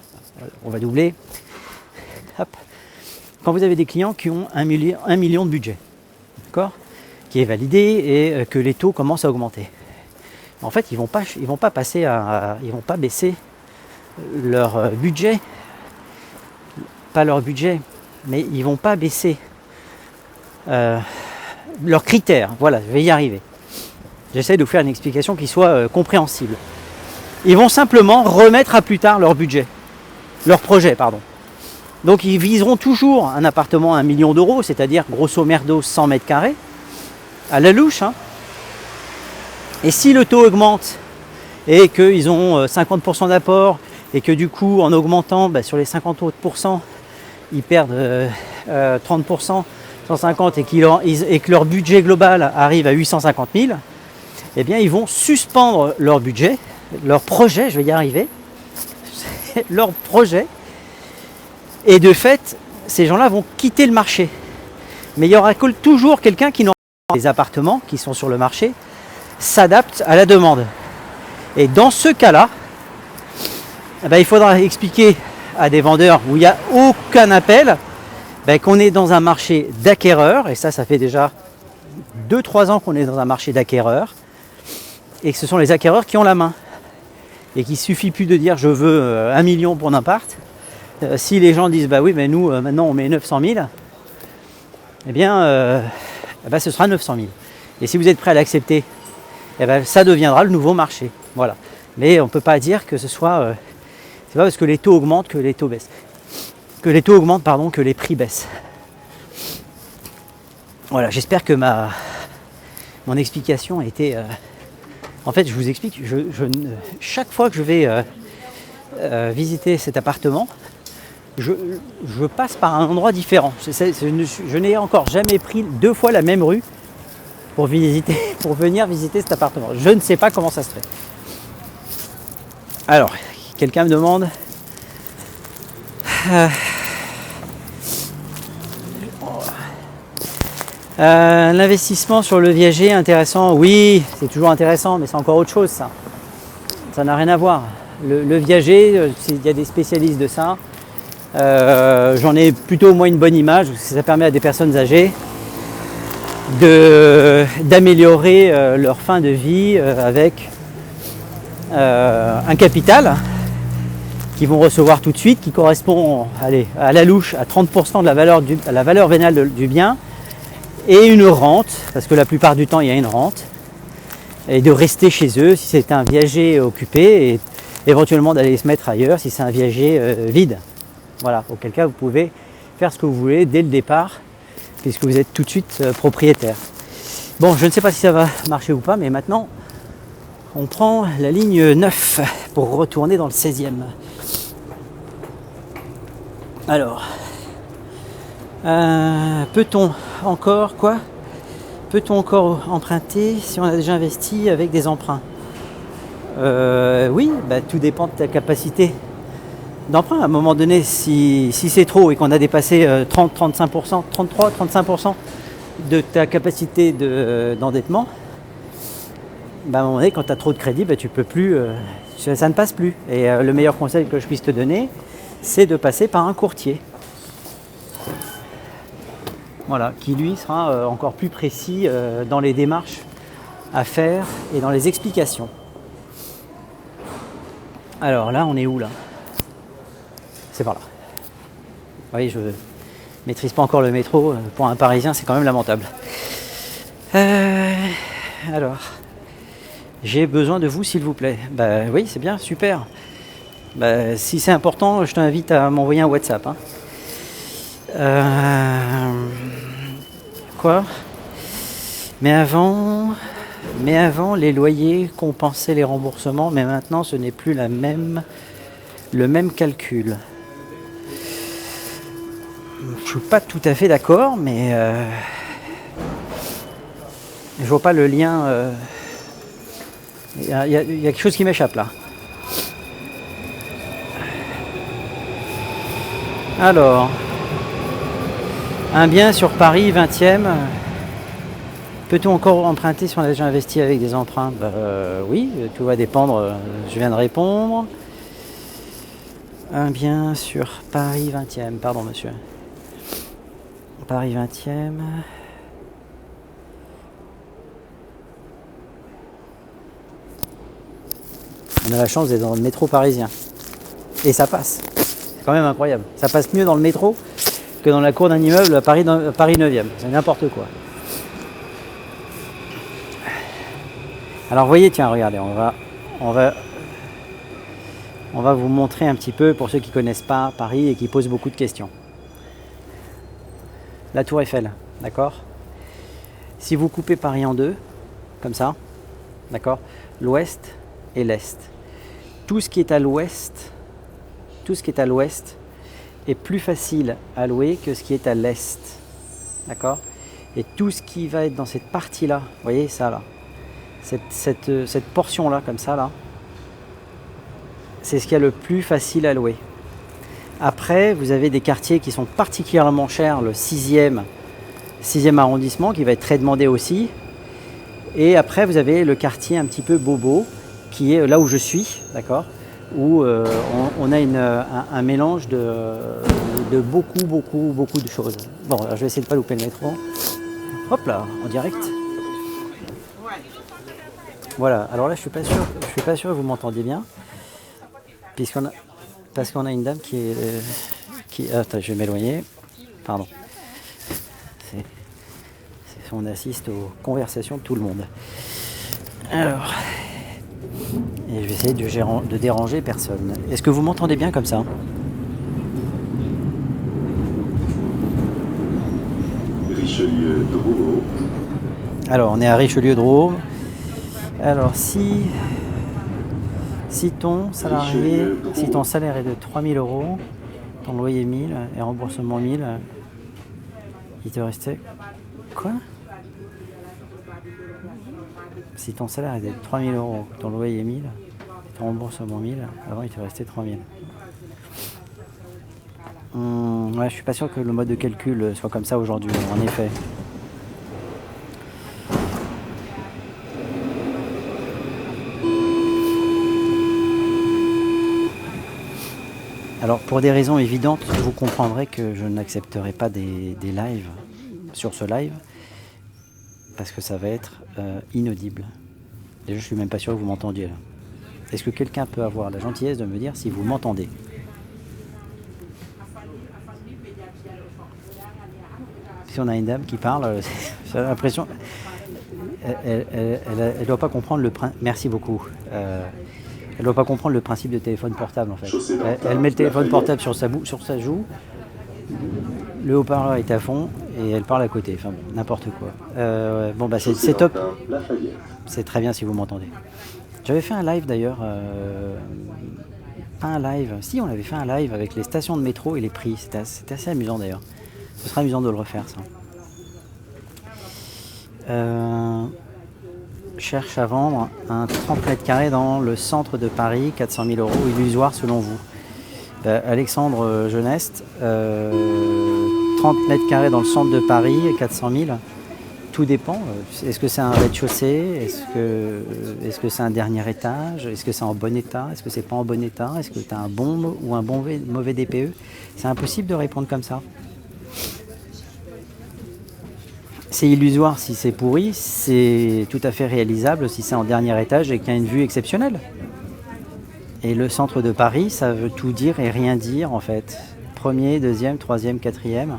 on va doubler. Hop. Quand vous avez des clients qui ont 1 million de budget, d'accord, qui est validé et que les taux commencent à augmenter. En fait, ils vont pas baisser leur budget, pas leur budget, mais ils vont pas baisser leurs critères. Voilà, je vais y arriver. J'essaie de vous faire une explication qui soit compréhensible. Ils vont simplement remettre à plus tard leur budget, leur projet, pardon. Donc ils viseront toujours un appartement à 1 million d'euros, c'est-à-dire grosso merdo 100 mètres carrés, à la louche. Hein. Et si le taux augmente et qu'ils ont 50% d'apport, et que du coup, en augmentant sur les 50 autres pourcents, ils perdent 30%, 150 et que leur budget global arrive à 850 000, eh bien, ils vont suspendre leur budget, leur projet, je vais y arriver, leur projet, et de fait, ces gens-là vont quitter le marché. Mais il y aura toujours quelqu'un qui n'aura les appartements qui sont sur le marché s'adaptent à la demande. Et dans ce cas-là, il faudra expliquer à des vendeurs où il n'y a aucun appel qu'on est dans un marché d'acquéreurs, et ça fait déjà 2-3 ans qu'on est dans un marché d'acquéreurs, et que ce sont les acquéreurs qui ont la main. Et qu'il ne suffit plus de dire je veux 1 million pour un appart. Si les gens disent bah oui mais nous maintenant on met 900 000, eh bien ce sera 900 000. Et si vous êtes prêt à l'accepter, ça deviendra le nouveau marché. Voilà. Mais on ne peut pas dire que ce soit c'est pas parce que les taux augmentent que les taux baissent. Que les taux augmentent, pardon, que les prix baissent. Voilà, j'espère que mon explication a été... En fait, je vous explique, chaque fois que je vais visiter cet appartement, je passe par un endroit différent. Je n'ai encore jamais pris 2 fois la même rue pour venir visiter cet appartement. Je ne sais pas comment ça se fait. Alors, quelqu'un me demande... l'investissement sur le viager, intéressant, oui, c'est toujours intéressant, mais c'est encore autre chose ça. Ça n'a rien à voir. Le viager, il y a des spécialistes de ça. J'en ai plutôt moi une bonne image, parce que ça permet à des personnes âgées d'améliorer leur fin de vie avec un capital qu'ils vont recevoir tout de suite, qui correspond à la louche à 30% de la valeur vénale du bien, et une rente, parce que la plupart du temps il y a une rente, et de rester chez eux si c'est un viager occupé, et éventuellement d'aller se mettre ailleurs si c'est un viager vide. Voilà, auquel cas vous pouvez faire ce que vous voulez dès le départ, puisque vous êtes tout de suite propriétaire. Bon, je ne sais pas si ça va marcher ou pas, mais maintenant on prend la ligne 9 pour retourner dans le 16e. Alors, peut-on encore emprunter si on a déjà investi avec des emprunts? Oui, tout dépend de ta capacité d'emprunt. À un moment donné, si c'est trop et qu'on a dépassé 30-35%, 33-35% de ta capacité d'endettement, à un moment donné, quand tu as trop de crédit, tu peux plus, ça ne passe plus. Et le meilleur conseil que je puisse te donner, c'est de passer par un courtier. Voilà, qui lui sera encore plus précis dans les démarches à faire et dans les explications. Alors là, on est où là? C'est par là. Oui, je ne maîtrise pas encore le métro. Pour un Parisien, c'est quand même lamentable. Alors, j'ai besoin de vous, s'il vous plaît. Oui, c'est bien, super. Si c'est important, je t'invite à m'envoyer un WhatsApp. Quoi? Mais avant, les loyers compensaient les remboursements, mais maintenant, ce n'est plus le même calcul. Je suis pas tout à fait d'accord, mais je vois pas le lien. Il y a quelque chose qui m'échappe là. Alors, un bien sur Paris 20e, peut-on encore emprunter si on a déjà investi avec des emprunts? Oui, tout va dépendre, je viens de répondre. Un bien sur Paris 20e, pardon monsieur. Paris 20e. On a la chance d'être dans le métro parisien. Et ça passe. C'est quand même incroyable. Ça passe mieux dans le métro que dans la cour d'un immeuble à Paris 9e. C'est n'importe quoi. Alors voyez, tiens, regardez, on va vous montrer un petit peu pour ceux qui ne connaissent pas Paris et qui posent beaucoup de questions. La Tour Eiffel, d'accord? Si vous coupez Paris en deux, comme ça, d'accord? L'ouest et l'est. Tout ce qui est à l'ouest est plus facile à louer que ce qui est à l'est, d'accord? Et tout ce qui va être dans cette partie-là, vous voyez ça là, cette portion-là, comme ça là, c'est ce qui est le plus facile à louer. Après, vous avez des quartiers qui sont particulièrement chers, le 6e 6e arrondissement qui va être très demandé aussi. Et après, vous avez le quartier un petit peu bobo, qui est là où je suis, d'accord, où on a un mélange de beaucoup de choses. Bon, alors je vais essayer de ne pas louper le métro. Hop là, en direct. Voilà, alors là, je suis pas sûr que vous m'entendiez bien, parce qu'on a une dame attends, je vais m'éloigner. Pardon. On assiste aux conversations de tout le monde. Alors, et je vais essayer de déranger personne. Est-ce que vous m'entendez bien comme ça? Richelieu-Drouot. Alors, on est à Richelieu-Drouot. Alors, si ton salaire est de 3 000 €, ton loyer 1 000 et remboursement 1 000, il te restait quoi? Si ton salaire est de 3 000 €, ton loyer 1 000, ton remboursement 1 000, avant il te restait 3 000. Ouais, je suis pas sûr que le mode de calcul soit comme ça aujourd'hui, en effet. Alors, pour des raisons évidentes, vous comprendrez que je n'accepterai pas des lives sur ce live, parce que ça va être inaudible. Déjà, je suis même pas sûr que vous m'entendiez là. Est-ce que quelqu'un peut avoir la gentillesse de me dire si vous m'entendez? Si on a une dame qui parle, j'ai l'impression... Elle doit pas comprendre le principe... Merci beaucoup. Elle doit pas comprendre le principe de téléphone portable en fait. Elle met le téléphone portable sur sa joue, le haut-parleur est à fond et elle parle à côté. Enfin bon, n'importe quoi. Bon bah c'est top. C'est très bien si vous m'entendez. J'avais fait un live d'ailleurs. Pas un live. Si, on avait fait un live avec les stations de métro et les prix. C'était assez amusant d'ailleurs. Ce serait amusant de le refaire ça. Cherche à vendre un 30 mètres carrés dans le centre de Paris, 400 000 € illusoire selon vous. Alexandre Geneste, 30 mètres carrés dans le centre de Paris, 400 000. Tout dépend. Est-ce que c'est un rez-de-chaussée? Est-ce que c'est un dernier étage? Est-ce que c'est en bon état? Est-ce que c'est pas en bon état? Est-ce que tu as un bon ou un mauvais DPE? C'est impossible de répondre comme ça. C'est illusoire si c'est pourri, c'est tout à fait réalisable si c'est en dernier étage et qu'il y a une vue exceptionnelle. Et le centre de Paris, ça veut tout dire et rien dire en fait. Premier, deuxième, troisième, quatrième.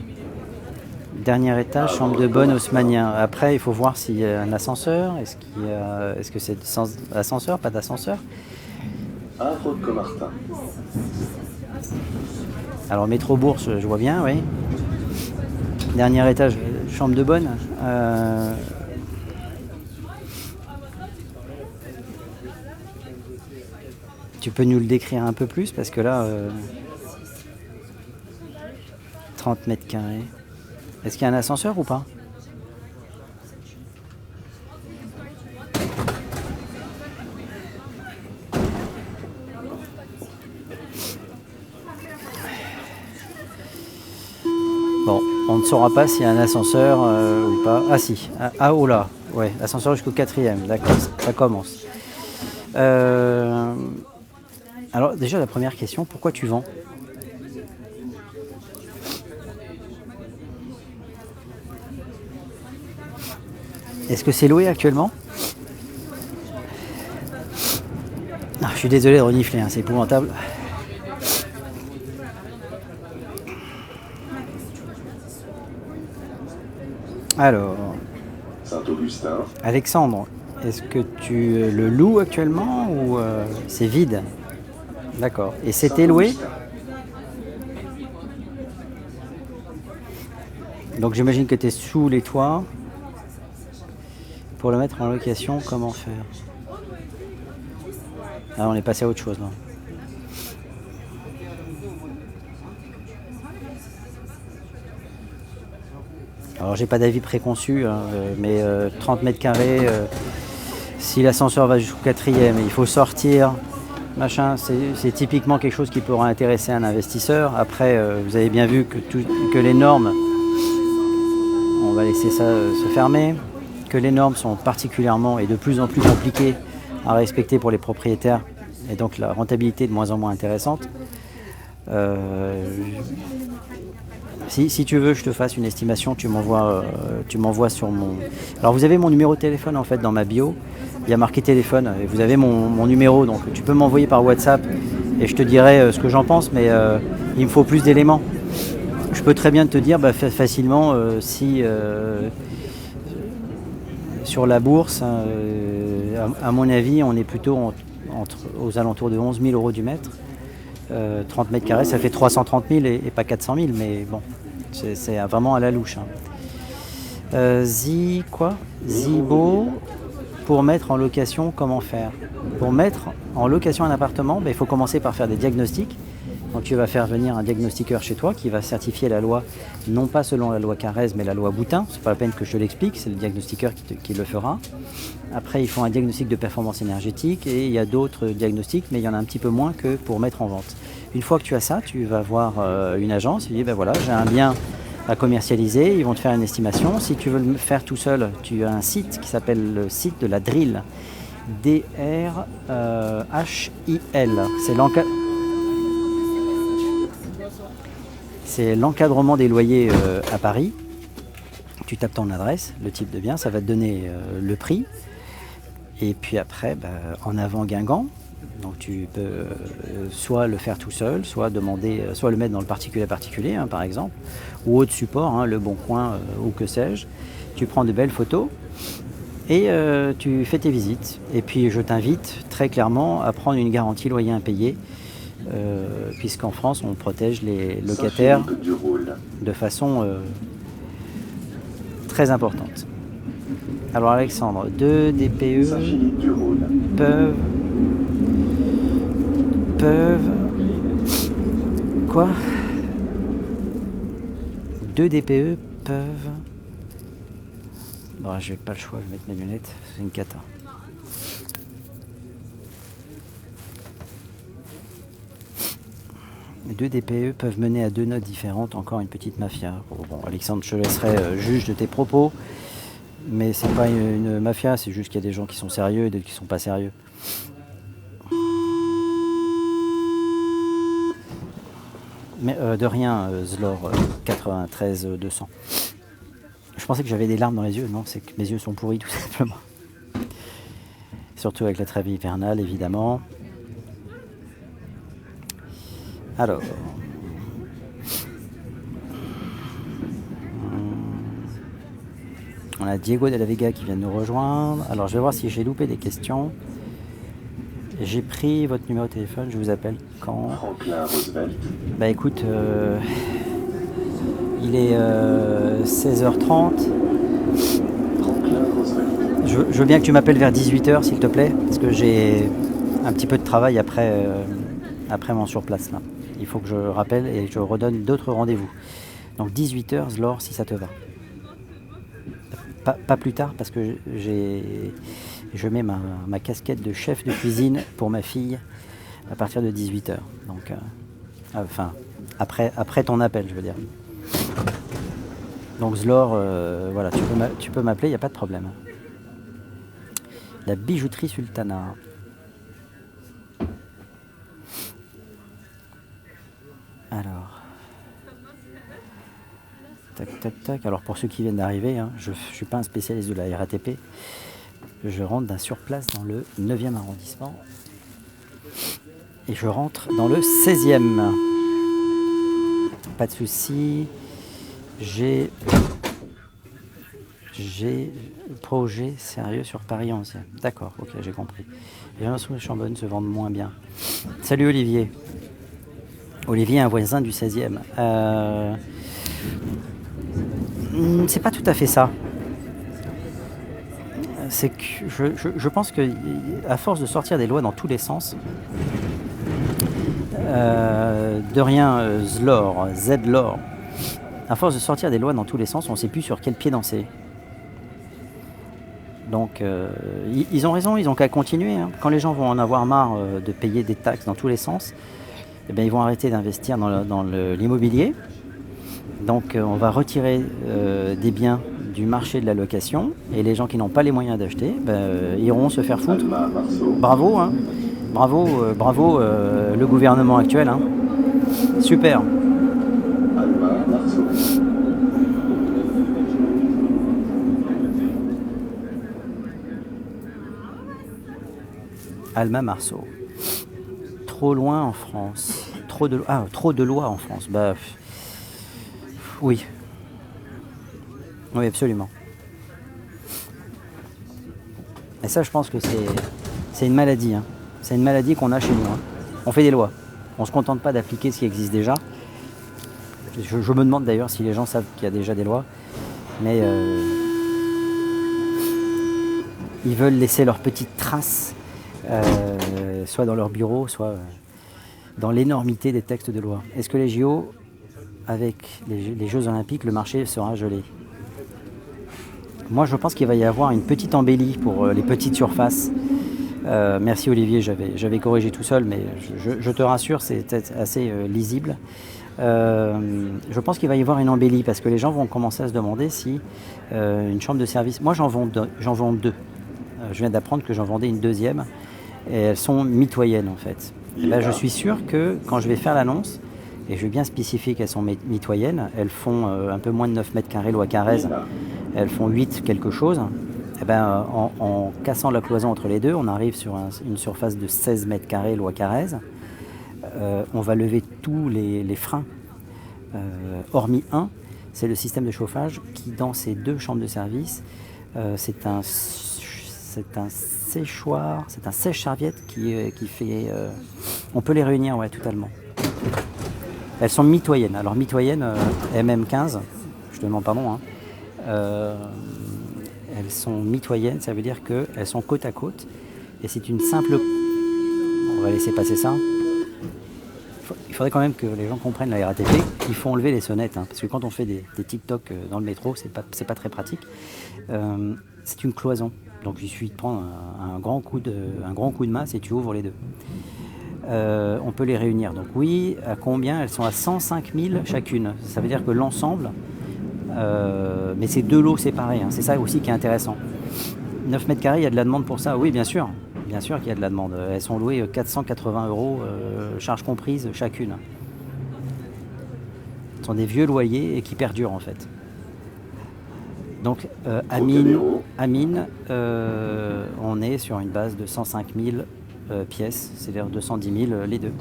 Dernier étage, chambre de bonne haussmannien. Après, il faut voir s'il y a un ascenseur. Est-ce que c'est sans ascenseur, pas d'ascenseur? Havre Comartin. Alors métro Bourse, je vois bien, oui. Dernier étage, chambre de bonne. Tu peux nous le décrire un peu plus parce que là, 30 mètres carrés. Est-ce qu'il y a un ascenseur ou pas? Bon, on ne saura pas s'il y a un ascenseur ou pas. Ah si, ah oh là, ouais, ascenseur jusqu'au 4e, d'accord, ça commence. Alors déjà la première question, pourquoi tu vends? Est-ce que c'est loué actuellement? Ah, je suis désolé de renifler, hein, c'est épouvantable. Alors, Saint-Augustin. Alexandre, est-ce que tu le loues actuellement ou c'est vide? D'accord. Et c'était loué? Donc j'imagine que tu es sous les toits. Pour le mettre en location, comment faire? Ah, on est passé à autre chose là. Alors j'ai pas d'avis préconçu, hein, mais 30 mètres carrés, si l'ascenseur va jusqu'au 4e, il faut sortir, machin, c'est typiquement quelque chose qui pourra intéresser un investisseur. Après, vous avez bien vu que les normes, on va laisser ça se fermer, que les normes sont particulièrement et de plus en plus compliquées à respecter pour les propriétaires, et donc la rentabilité de moins en moins intéressante. Si tu veux, je te fasse une estimation, tu m'envoies sur mon... Alors vous avez mon numéro de téléphone en fait dans ma bio, il y a marqué téléphone, et vous avez mon numéro, donc tu peux m'envoyer par WhatsApp et je te dirai ce que j'en pense, mais il me faut plus d'éléments. Je peux très bien te dire facilement si sur la bourse, à mon avis, on est plutôt aux alentours de 11 000 euros du mètre. 30 mètres carrés, ça fait 330 000 et pas 400 000, mais bon, c'est vraiment à la louche. Zibo, pour mettre en location, comment faire? Pour mettre en location un appartement, il faut commencer par faire des diagnostics. Donc tu vas faire venir un diagnostiqueur chez toi qui va certifier la loi, non pas selon la loi Carrez, mais la loi Boutin. C'est pas la peine que je te l'explique, c'est le diagnostiqueur qui le fera. Après, ils font un diagnostic de performance énergétique et il y a d'autres diagnostics, mais il y en a un petit peu moins que pour mettre en vente. Une fois que tu as ça, tu vas voir une agence, tu dis voilà, j'ai un bien à commercialiser, ils vont te faire une estimation. Si tu veux le faire tout seul, tu as un site qui s'appelle le site de la DRHIL. D-R-H-I-L. C'est l'encadrement des loyers à Paris. Tu tapes ton adresse, le type de bien, ça va te donner le prix. Et puis après, en avant Guingamp, donc tu peux soit le faire tout seul, soit le mettre dans le particulier à particulier, par exemple, ou autre support, Le Bon Coin ou que sais-je. Tu prends de belles photos et tu fais tes visites. Et puis je t'invite très clairement à prendre une garantie loyer impayé, puisqu'en France on protège les locataires de façon très importante. Alors Alexandre, 2 DPE peuvent quoi 2 DPE peuvent... Bon, j'ai pas le choix, je vais mettre mes lunettes, c'est une cata. Deux DPE peuvent mener à 2 notes différentes, encore une petite mafia. Bon, Alexandre, je te laisserai juge de tes propos, mais c'est pas une mafia, c'est juste qu'il y a des gens qui sont sérieux et d'autres qui sont pas sérieux. Mais de rien, Zlor 93 200. Je pensais que j'avais des larmes dans les yeux, non, c'est que mes yeux sont pourris tout simplement. Surtout avec la trêve hivernale, évidemment. Alors, on a Diego de la Vega qui vient de nous rejoindre. Alors, je vais voir si j'ai loupé des questions. J'ai pris votre numéro de téléphone, je vous appelle quand? Franklin Roosevelt. Écoute, il est 16h30. Franklin Roosevelt. Je veux bien que tu m'appelles vers 18h s'il te plaît, parce que j'ai un petit peu de travail après mon surplace là. Il faut que je rappelle et je redonne d'autres rendez-vous. Donc 18h, Zlor, si ça te va. Pas plus tard, parce que je mets ma casquette de chef de cuisine pour ma fille à partir de 18h. Donc, après ton appel, je veux dire. Donc Zlor, voilà, tu peux m'appeler, il n'y a pas de problème. La bijouterie Sultana. Alors, tac. Alors pour ceux qui viennent d'arriver, je ne suis pas un spécialiste de la RATP. Je rentre d'un surplace dans le 9e arrondissement. Et je rentre dans le 16e. Pas de souci. J'ai projet sérieux sur Paris 11e. D'accord, ok, j'ai compris. Les gens sous Chambonne se vendent moins bien. Salut Olivier. Olivier, un voisin du 16e. C'est pas tout à fait ça. C'est que je pense que à force de sortir des lois dans tous les sens, de rien, Zlor, Zlor, à force de sortir des lois dans tous les sens, on ne sait plus sur quel pied danser. Donc ils ont raison, ils n'ont qu'à continuer. Quand les gens vont en avoir marre de payer des taxes dans tous les sens, ils vont arrêter d'investir dans l'immobilier Donc on va retirer des biens du marché de la location et les gens qui n'ont pas les moyens d'acheter iront se faire foutre. Alma Marceau. Bravo, hein. Bravo le gouvernement actuel. Hein. Super. Alma Marceau. Alma Marceau. Trop loin en France. Trop de lois en France. Oui. Oui, absolument. Et ça, je pense que c'est une maladie. Hein. C'est une maladie qu'on a chez nous. Hein. On fait des lois. On ne se contente pas d'appliquer ce qui existe déjà. Je me demande d'ailleurs si les gens savent qu'il y a déjà des lois. Mais ils veulent laisser leurs petites traces, soit dans leur bureau, soit dans l'énormité des textes de loi. Est-ce que les JO, avec les Jeux Olympiques, le marché sera gelé ? Moi, je pense qu'il va y avoir une petite embellie pour les petites surfaces. Merci Olivier, j'avais corrigé tout seul, mais je te rassure, c'est assez lisible. Je pense qu'il va y avoir une embellie parce que les gens vont commencer à se demander si une chambre de service... Moi, j'en vends deux. Je viens d'apprendre que j'en vendais une deuxième et elles sont mitoyennes en fait. Et là, je suis sûr que quand je vais faire l'annonce, et je vais bien spécifier qu'elles sont mitoyennes, elles font un peu moins de 9 mètres carrés loi Carrez, elles font 8 quelque chose. Et en cassant la cloison entre les deux, on arrive sur une surface de 16 mètres carrés loi Carrez. On va lever tous les freins, hormis un, c'est le système de chauffage qui, dans ces deux chambres de service, c'est un séchoir, c'est un sèche-serviette qui fait... on peut les réunir, ouais, totalement. Elles sont mitoyennes. Alors mitoyennes, MM15, je te demande pardon, hein. Elles sont mitoyennes, ça veut dire qu'elles sont côte à côte. Et c'est une simple... On va laisser passer ça. Il faudrait quand même que les gens comprennent la RATP. Il faut enlever les sonnettes, hein, parce que quand on fait des TikTok dans le métro, c'est pas très pratique. C'est une cloison. Donc il suffit de prendre un grand coup de masse et tu ouvres les deux. On peut les réunir. Donc oui, à combien ? Elles sont à 105 000 chacune. Ça veut dire que l'ensemble, mais c'est deux lots séparés. Hein. C'est ça aussi qui est intéressant. 9 mètres carrés, il y a de la demande pour ça. Oui, bien sûr. Bien sûr qu'il y a de la demande. Elles sont louées 480 €, charges comprises chacune. Ce sont des vieux loyers et qui perdurent en fait. Donc Amine, on est sur une base de 105 000 pièces, c'est-à-dire 210 000 les deux.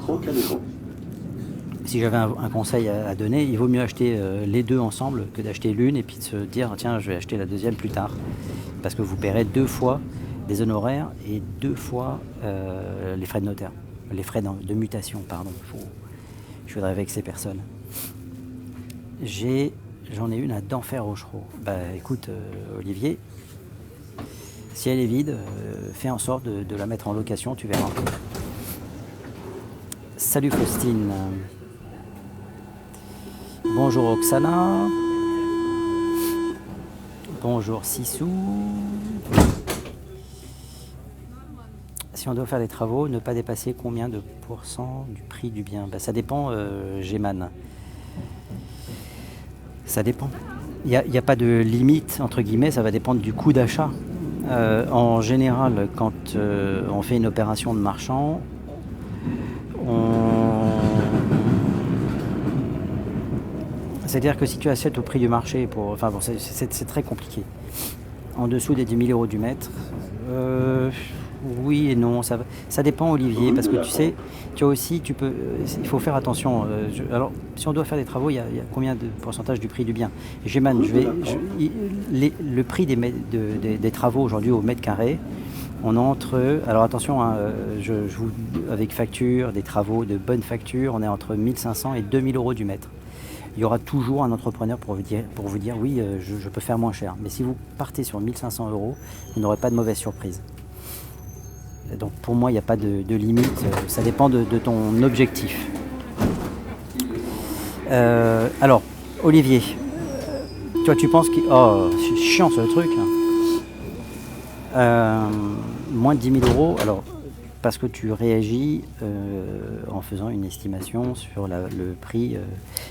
Si j'avais un conseil à donner, il vaut mieux acheter les deux ensemble que d'acheter l'une et puis de se dire tiens, je vais acheter la deuxième plus tard. Parce que vous paierez 2 fois des honoraires et 2 fois les frais de notaire, les frais de mutation, pardon. Je voudrais vexer personne. J'en ai une à Denfert-Rochereau. Écoute, Olivier, si elle est vide, fais en sorte de la mettre en location, tu verras. Salut Faustine. Bonjour Oksana. Bonjour Sissou. Si on doit faire des travaux, ne pas dépasser combien de pourcents du prix du bien ? Ça dépend, Géman. Ça dépend. Il n'y a pas de limite, entre guillemets, ça va dépendre du coût d'achat. En général, quand on fait une opération de marchand, c'est-à-dire que si tu achètes au prix du marché, c'est très compliqué. En dessous des 10 000 € du mètre, oui et non, ça dépend Olivier, parce que il faut faire attention. Alors, si on doit faire des travaux, il y a combien de pourcentage du prix du bien ? Géman, le prix des travaux aujourd'hui au mètre carré, on est entre... Alors attention, hein, avec facture, des travaux de bonne facture, on est entre 1 500 et 2 000 € du mètre. Il y aura toujours un entrepreneur pour vous dire oui, je peux faire moins cher. Mais si vous partez sur 1 500 €, vous n'aurez pas de mauvaise surprise. Donc pour moi, il n'y a pas de limite, ça dépend de ton objectif. Alors, Olivier, toi tu penses que... Oh, c'est chiant ce truc. Moins de 10 000 €, alors parce que tu réagis en faisant une estimation sur le prix,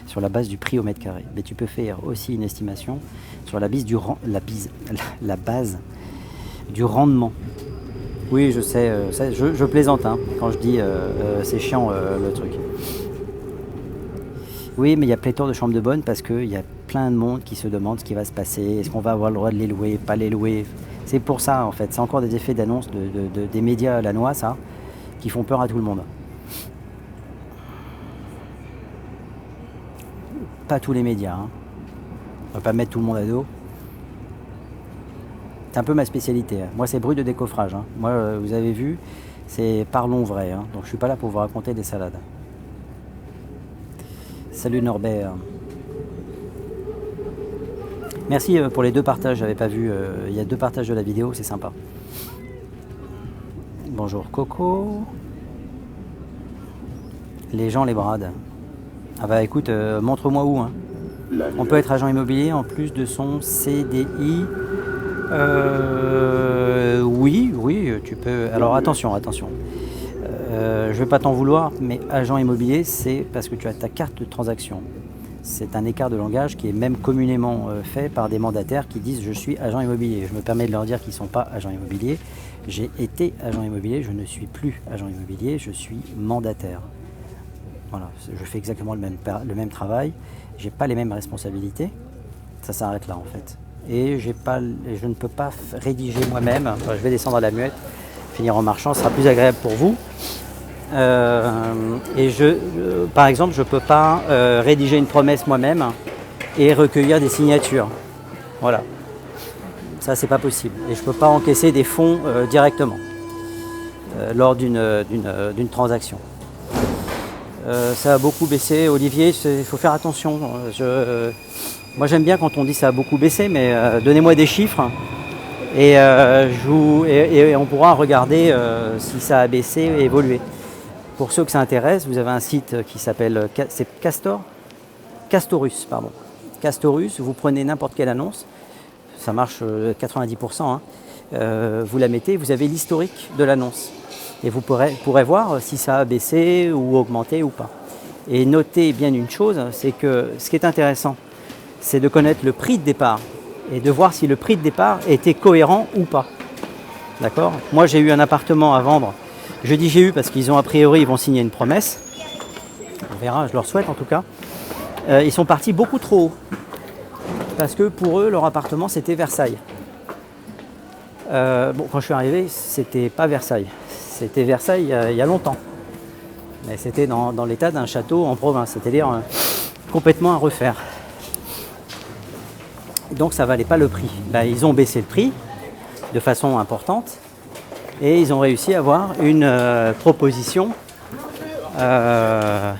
sur la base du prix au mètre carré. Mais tu peux faire aussi une estimation sur la base du rendement. Oui, je sais, je plaisante hein, quand je dis c'est chiant le truc. Oui, mais il y a pléthore de chambres de bonne parce qu'il y a plein de monde qui se demande ce qui va se passer. Est-ce qu'on va avoir le droit de les louer, pas les louer? C'est pour ça en fait. C'est encore des effets d'annonce des médias à la noix, ça, qui font peur à tout le monde. Pas tous les médias. Hein. On va pas mettre tout le monde à dos. C'est un peu ma spécialité. Hein. Moi, c'est bruit de décoffrage. Hein. Moi, vous avez vu, c'est parlons vrai. Hein. Donc, je suis pas là pour vous raconter des salades. Salut Norbert. Merci pour les 2 partages. J'avais pas vu. Il y a 2 partages de la vidéo, c'est sympa. Bonjour Coco. Les gens les bradent. Ah bah écoute, montre-moi où. Hein. On peut être agent immobilier en plus de son CDI. Oui, tu peux. Alors attention. Je vais pas t'en vouloir, mais agent immobilier, c'est parce que tu as ta carte de transaction. C'est un écart de langage qui est même communément fait par des mandataires qui disent je suis agent immobilier. Je me permets de leur dire qu'ils ne sont pas agents immobiliers. J'ai été agent immobilier, je ne suis plus agent immobilier, je suis mandataire. Voilà, je fais exactement le même travail. J'ai pas les mêmes responsabilités. Ça s'arrête là en fait. Et je ne peux pas rédiger moi-même. Enfin, je vais descendre à la muette, finir en marchant, ce sera plus agréable pour vous. Par exemple, je ne peux pas rédiger une promesse moi-même et recueillir des signatures. Voilà. Ça, c'est pas possible. Et je ne peux pas encaisser des fonds directement lors d'une transaction. Ça a beaucoup baissé. Olivier, il faut faire attention. Moi, j'aime bien quand on dit ça a beaucoup baissé, mais donnez-moi des chiffres et on pourra regarder si ça a baissé et évolué. Pour ceux que ça intéresse, vous avez un site qui s'appelle Castorus. Castorus, vous prenez n'importe quelle annonce, ça marche 90%, hein, vous la mettez, vous avez l'historique de l'annonce. Et vous pourrez voir si ça a baissé ou augmenté ou pas. Et notez bien une chose, c'est que ce qui est intéressant, c'est de connaître le prix de départ et de voir si le prix de départ était cohérent ou pas. D'accord ? Moi, j'ai eu un appartement à vendre. Je dis j'ai eu parce qu'ils ont a priori, ils vont signer une promesse. On verra, je leur souhaite en tout cas. Ils sont partis beaucoup trop haut. Parce que pour eux, leur appartement, c'était Versailles. Quand je suis arrivé, c'était pas Versailles. C'était Versailles il y a longtemps. Mais c'était dans l'état d'un château en province, c'est-à-dire complètement à refaire. Donc ça valait pas le prix. Là, ils ont baissé le prix de façon importante et ils ont réussi à avoir une proposition. Voilà.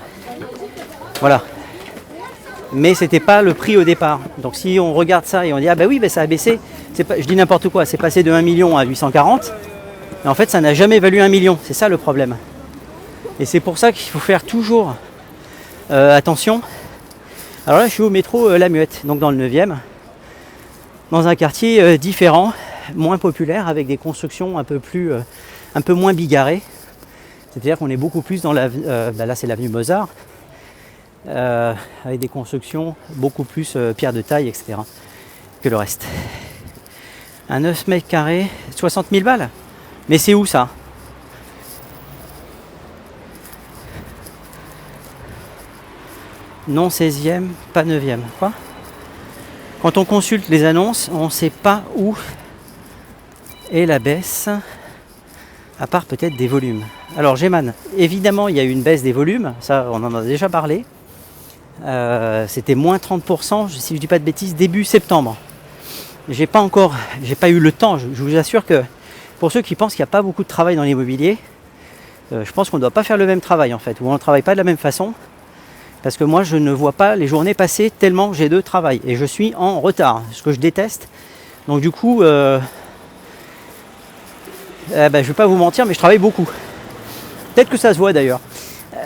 Mais c'était pas le prix au départ. Donc si on regarde ça et on dit ah bah oui, bah ça a baissé, je dis n'importe quoi, c'est passé de 1 million à 840. Mais en fait, ça n'a jamais valu 1 million. C'est ça le problème. Et c'est pour ça qu'il faut faire toujours attention. Alors là, je suis au métro La Muette, donc dans le 9e, dans un quartier différent, moins populaire, avec des constructions un peu moins bigarrées. C'est-à-dire qu'on est beaucoup plus dans là c'est l'avenue Mozart, avec des constructions beaucoup plus pierre de taille, etc. que le reste. Un 9 mètres carrés, 60 000 balles. Mais c'est où ça ? Non 16e, pas 9e. Quoi ? Quand on consulte les annonces, on ne sait pas où est la baisse, à part peut-être des volumes. Alors Géman, évidemment il y a eu une baisse des volumes, ça on en a déjà parlé. C'était moins 30%, si je ne dis pas de bêtises, début septembre. J'ai pas eu le temps, je vous assure que pour ceux qui pensent qu'il n'y a pas beaucoup de travail dans l'immobilier, je pense qu'on ne doit pas faire le même travail en fait, ou on ne travaille pas de la même façon. Parce que moi, je ne vois pas les journées passer tellement j'ai de travail. Et je suis en retard, ce que je déteste. Donc du coup, je ne vais pas vous mentir, mais je travaille beaucoup. Peut-être que ça se voit d'ailleurs.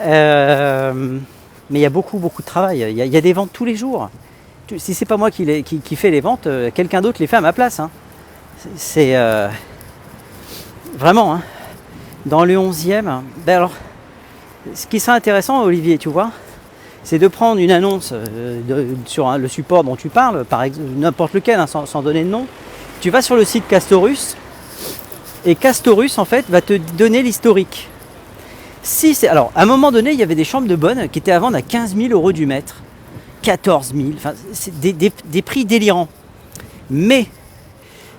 Mais il y a beaucoup de travail. Il y a des ventes tous les jours. Si ce n'est pas moi qui fais les ventes, quelqu'un d'autre les fait à ma place. Hein. C'est vraiment... Hein. Dans le 11e, ben alors, ce qui serait intéressant, Olivier, tu vois, c'est de prendre une annonce sur le support dont tu parles, par exemple, n'importe lequel, hein, sans donner de nom. Tu vas sur le site Castorus, et Castorus, en fait, va te donner l'historique. Alors, à un moment donné, il y avait des chambres de bonne qui étaient à vendre à 15 000 euros du mètre, 14 000, enfin, c'est des prix délirants. Mais,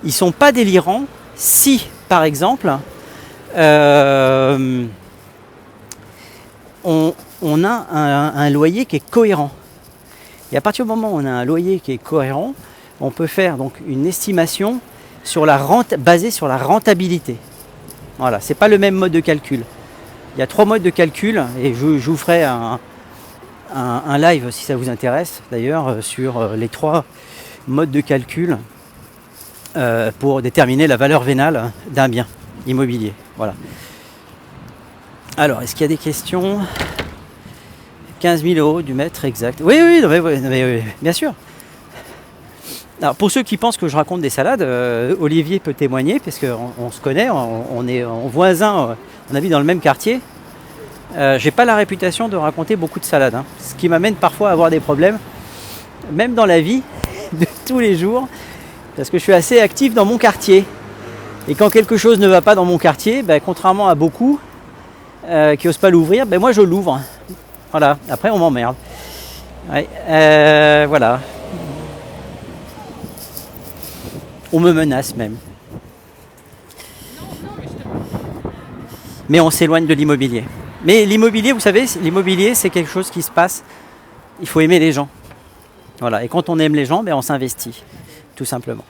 ils ne sont pas délirants si, par exemple, on a un loyer qui est cohérent. Et à partir du moment où on a un loyer qui est cohérent, on peut faire donc une estimation basée sur la rentabilité. Voilà, c'est pas le même mode de calcul. Il y a 3 modes de calcul et je vous ferai un live si ça vous intéresse d'ailleurs sur les 3 modes de calcul pour déterminer la valeur vénale d'un bien immobilier. Voilà. Alors, est-ce qu'il y a des questions? 15 000 euros du mètre exact. Oui, oui, bien sûr. Alors, pour ceux qui pensent que je raconte des salades, Olivier peut témoigner, parce qu'on se connaît, on est voisins, on habite dans le même quartier. J'ai pas la réputation de raconter beaucoup de salades, hein, ce qui m'amène parfois à avoir des problèmes, même dans la vie de tous les jours, parce que je suis assez actif dans mon quartier. Et quand quelque chose ne va pas dans mon quartier, ben, contrairement à beaucoup qui n'osent pas l'ouvrir, ben, moi je l'ouvre. Voilà, après on m'emmerde. Ouais, voilà. On me menace même. Mais on s'éloigne de l'immobilier. Mais l'immobilier, vous savez, l'immobilier c'est quelque chose qui se passe. Il faut aimer les gens. Voilà. Et quand on aime les gens, ben on s'investit. Tout simplement.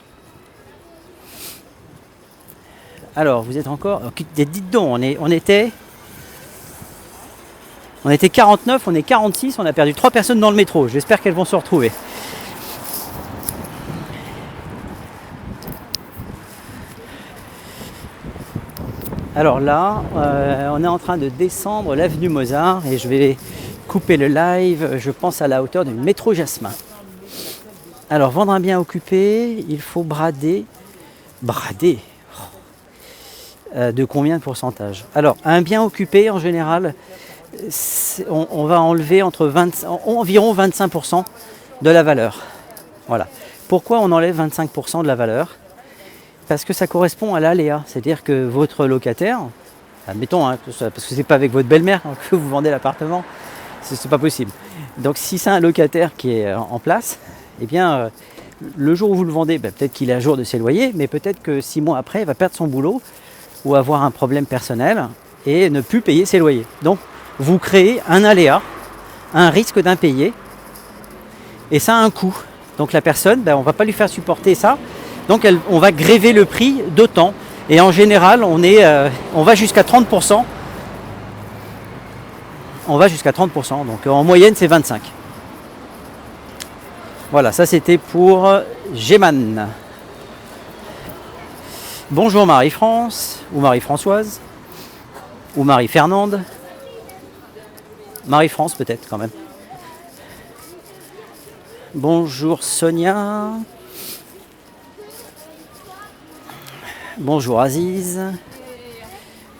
Alors, vous êtes encore... Dites donc, on était 49, on est 46, on a perdu 3 personnes dans le métro. J'espère qu'elles vont se retrouver. Alors là, on est en train de descendre l'avenue Mozart et je vais couper le live, je pense à la hauteur du métro Jasmin. Alors, vendre un bien occupé, il faut brader. De combien de pourcentage? Alors, un bien occupé, en général, on va enlever environ 25% de la valeur. Voilà. Pourquoi on enlève 25% de la valeur? Parce que ça correspond à l'aléa. C'est-à-dire que votre locataire, admettons, hein, parce que c'est pas avec votre belle-mère que vous vendez l'appartement, c'est pas possible. Donc si c'est un locataire qui est en place, eh bien, le jour où vous le vendez, ben, peut-être qu'il est à jour de ses loyers, mais peut-être que 6 mois après, il va perdre son boulot ou avoir un problème personnel et ne plus payer ses loyers. Donc, vous créez un aléa, un risque d'impayé, et ça a un coût. Donc la personne, ben, on ne va pas lui faire supporter ça, donc on va gréver le prix d'autant. Et en général, on va jusqu'à 30%. On va jusqu'à 30%, donc en moyenne c'est 25%. Voilà, ça c'était pour Géman. Bonjour Marie-France, ou Marie-Françoise, ou Marie-Fernande. Marie-France peut-être quand même. Bonjour Sonia. Bonjour Aziz.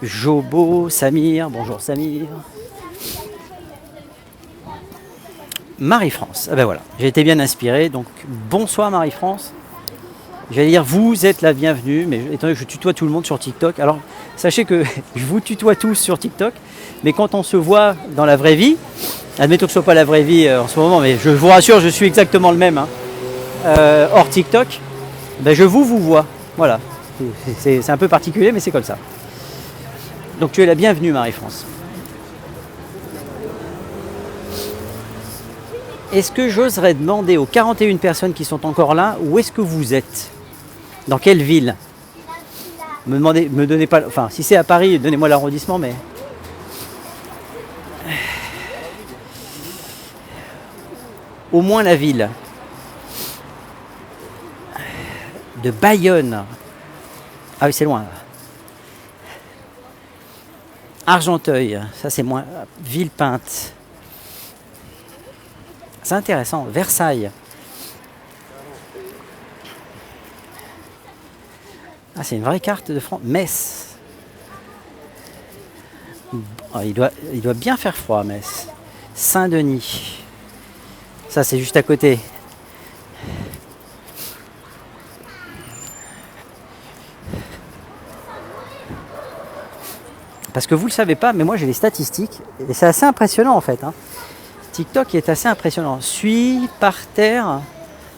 Jobo, Samir. Bonjour Samir. Marie-France. Ah ben voilà, j'ai été bien inspiré. Donc bonsoir Marie-France. J'allais dire vous êtes la bienvenue, mais étant donné que je tutoie tout le monde sur TikTok, alors sachez que je vous tutoie tous sur TikTok, mais quand on se voit dans la vraie vie, admettons que ce ne soit pas la vraie vie en ce moment, mais je vous rassure, je suis exactement le même, hein, hors TikTok, ben je vous vois. Voilà, c'est un peu particulier, mais c'est comme ça. Donc tu es la bienvenue Marie-France. Est-ce que j'oserais demander aux 41 personnes qui sont encore là, où est-ce que vous êtes? Dans quelle ville? Me donnez pas... Enfin, si c'est à Paris, donnez-moi l'arrondissement, mais... Au moins la ville. De Bayonne. Ah oui, c'est loin. Argenteuil, ça c'est moins... Villepinte. C'est intéressant. Versailles. Ah, c'est une vraie carte de France. Metz. Il doit bien faire froid à Metz. Saint-Denis. Ça, c'est juste à côté. Parce que vous ne le savez pas, mais moi j'ai les statistiques. Et c'est assez impressionnant en fait. TikTok est assez impressionnant. Suis par terre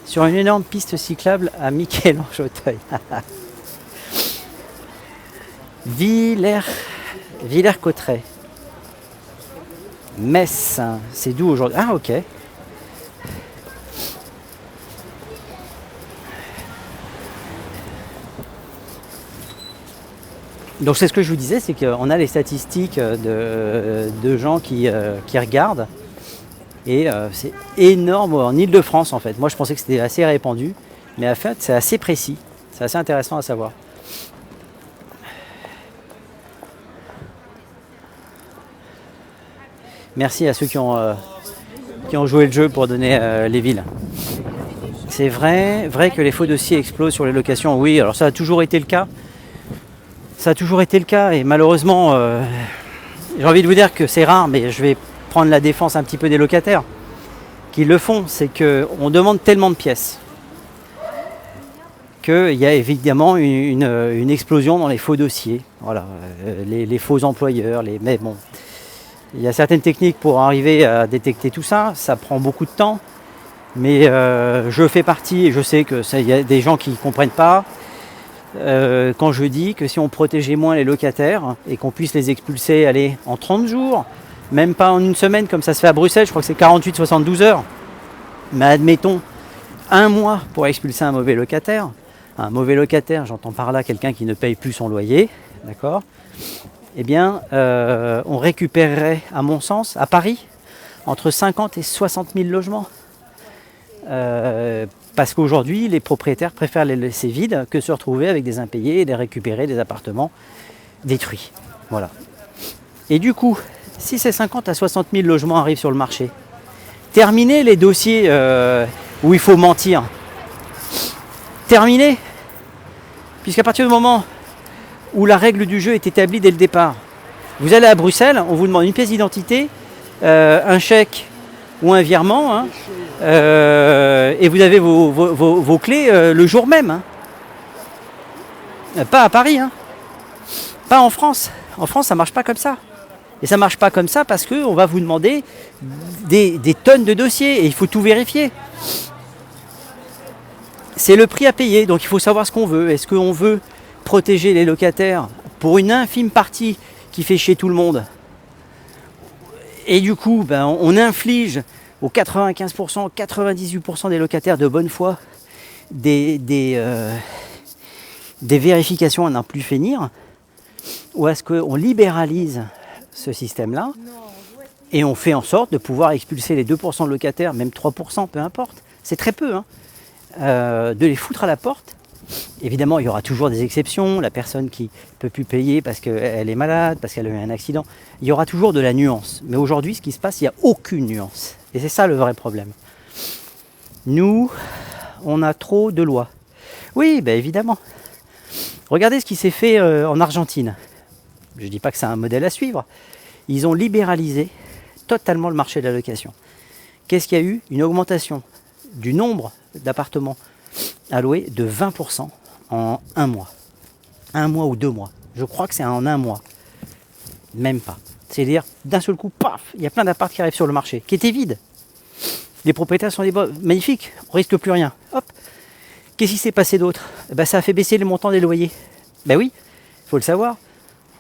sur une énorme piste cyclable à Michel-en-Jauteuil. Villers-Cotterêts. Metz, c'est d'où aujourd'hui? Ah ok. Donc c'est ce que je vous disais, c'est qu'on a les statistiques de gens qui regardent. Et c'est énorme en Ile-de-France en fait. Moi je pensais que c'était assez répandu, mais en fait c'est assez précis. C'est assez intéressant à savoir. Merci à ceux qui ont joué le jeu pour donner les villes. C'est vrai que les faux dossiers explosent sur les locations. Oui, alors ça a toujours été le cas. Ça a toujours été le cas et malheureusement, j'ai envie de vous dire que c'est rare, mais je vais prendre la défense un petit peu des locataires qui le font. C'est qu'on demande tellement de pièces qu'il y a évidemment une explosion dans les faux dossiers. Voilà, les faux employeurs, mais bon, il y a certaines techniques pour arriver à détecter tout ça. Ça prend beaucoup de temps, mais je fais partie et je sais que il y a des gens qui ne comprennent pas. Quand je dis que si on protégeait moins les locataires et qu'on puisse les expulser en 30 jours, même pas en une semaine comme ça se fait à Bruxelles, je crois que c'est 48-72 heures, mais admettons un mois pour expulser un mauvais locataire. Un mauvais locataire, j'entends par là quelqu'un qui ne paye plus son loyer, d'accord? Eh bien, on récupérerait, à mon sens, à Paris, entre 50 et 60 000 logements. Parce qu'aujourd'hui, les propriétaires préfèrent les laisser vides que se retrouver avec des impayés et les récupérer des appartements détruits. Voilà. Et du coup, si ces 50 à 60 000 logements arrivent sur le marché, terminez les dossiers où il faut mentir. Terminez. Puisqu'à partir du moment où la règle du jeu est établie dès le départ, vous allez à Bruxelles, on vous demande une pièce d'identité, un chèque ou un virement, et vous avez vos clés le jour même. Pas à Paris, pas en France. En France, ça ne marche pas comme ça. Et ça ne marche pas comme ça parce qu'on va vous demander des tonnes de dossiers et il faut tout vérifier. C'est le prix à payer, donc il faut savoir ce qu'on veut. Est-ce qu'on veut protéger les locataires pour une infime partie qui fait chier tout le monde? Et du coup, on inflige aux 95%, 98% des locataires de bonne foi des vérifications à n'en plus finir? Ou est-ce qu'on libéralise ce système-là et on fait en sorte de pouvoir expulser les 2% de locataires, même 3%, peu importe, c'est très peu, de les foutre à la porte? Évidemment, il y aura toujours des exceptions, la personne qui ne peut plus payer parce qu'elle est malade, parce qu'elle a eu un accident, il y aura toujours de la nuance. Mais aujourd'hui, ce qui se passe, il n'y a aucune nuance. Et c'est ça le vrai problème. Nous, on a trop de lois. Oui, évidemment. Regardez ce qui s'est fait en Argentine. Je ne dis pas que c'est un modèle à suivre. Ils ont libéralisé totalement le marché de la location. Qu'est-ce qu'il y a eu? Une augmentation du nombre d'appartements à louer de 20% en un mois. Un mois ou 2 mois. Je crois que c'est en un mois. Même pas. C'est-à-dire, d'un seul coup, paf, il y a plein d'apparts qui arrivent sur le marché, qui étaient vides. Les propriétaires sont des magnifiques, on risque plus rien. Hop. Qu'est-ce qui s'est passé d'autre? Ça a fait baisser le montant des loyers. Oui, il faut le savoir.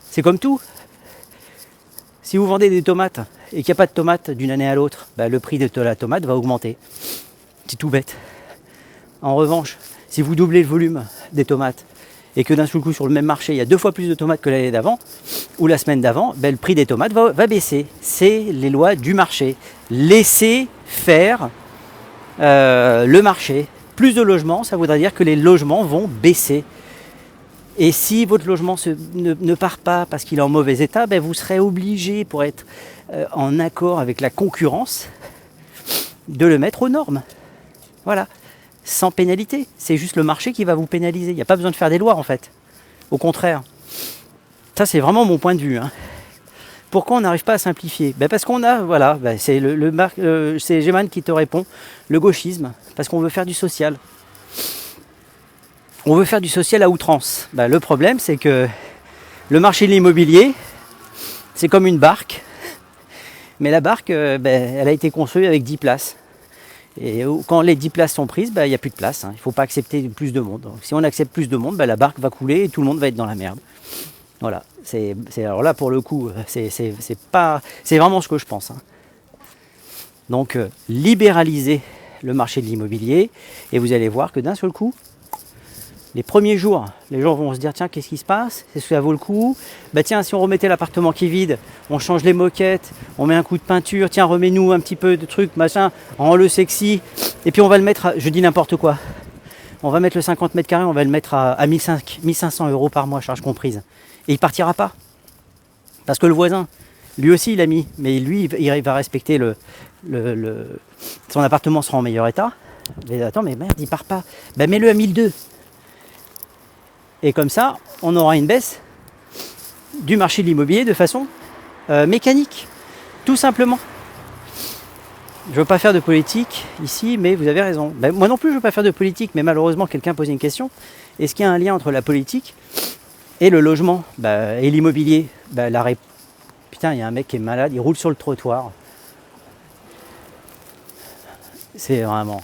C'est comme tout. Si vous vendez des tomates et qu'il n'y a pas de tomates d'une année à l'autre, le prix de la tomate va augmenter. C'est tout bête. En revanche, si vous doublez le volume des tomates et que d'un seul coup sur le même marché il y a 2 fois plus de tomates que l'année d'avant ou la semaine d'avant, le prix des tomates va baisser. C'est les lois du marché. Laissez faire le marché. Plus de logements, ça voudrait dire que les logements vont baisser. Et si votre logement ne part pas parce qu'il est en mauvais état, vous serez obligé, pour être en accord avec la concurrence, de le mettre aux normes. Voilà. Sans pénalité. C'est juste le marché qui va vous pénaliser. Il n'y a pas besoin de faire des lois en fait. Au contraire. Ça c'est vraiment mon point de vue. Pourquoi on n'arrive pas à simplifier? Parce qu'on a, voilà, c'est c'est Geman qui te répond, le gauchisme, parce qu'on veut faire du social. On veut faire du social à outrance. Le problème, c'est que le marché de l'immobilier, c'est comme une barque, mais la barque, elle a été construite avec 10 places. Et quand les 10 places sont prises, il n'y a plus de place. Il ne faut pas accepter plus de monde. Donc, si on accepte plus de monde, la barque va couler et tout le monde va être dans la merde. Voilà. Alors là, pour le coup, c'est vraiment ce que je pense. Donc, libéraliser le marché de l'immobilier et vous allez voir que d'un seul coup, les premiers jours, les gens vont se dire tiens, qu'est-ce qui se passe? Est-ce que ça vaut le coup? Tiens, si on remettait l'appartement qui est vide, on change les moquettes, on met un coup de peinture, tiens, remets-nous un petit peu de trucs, machin, rends-le sexy, et puis on va le mettre, je dis n'importe quoi, on va mettre le 50 mètres carrés, on va le mettre à 1500 € par mois, charge comprise. Et il partira pas. Parce que le voisin, lui aussi il a mis, mais lui il va respecter son appartement sera en meilleur état. Mais attends, mais merde, il part pas. Mets-le à 1002. Et comme ça, on aura une baisse du marché de l'immobilier de façon mécanique, tout simplement. Je ne veux pas faire de politique ici, mais vous avez raison. Moi non plus, je ne veux pas faire de politique, mais malheureusement, quelqu'un posait une question. Est-ce qu'il y a un lien entre la politique et le logement et l'immobilier? Putain, il y a un mec qui est malade, il roule sur le trottoir. C'est vraiment...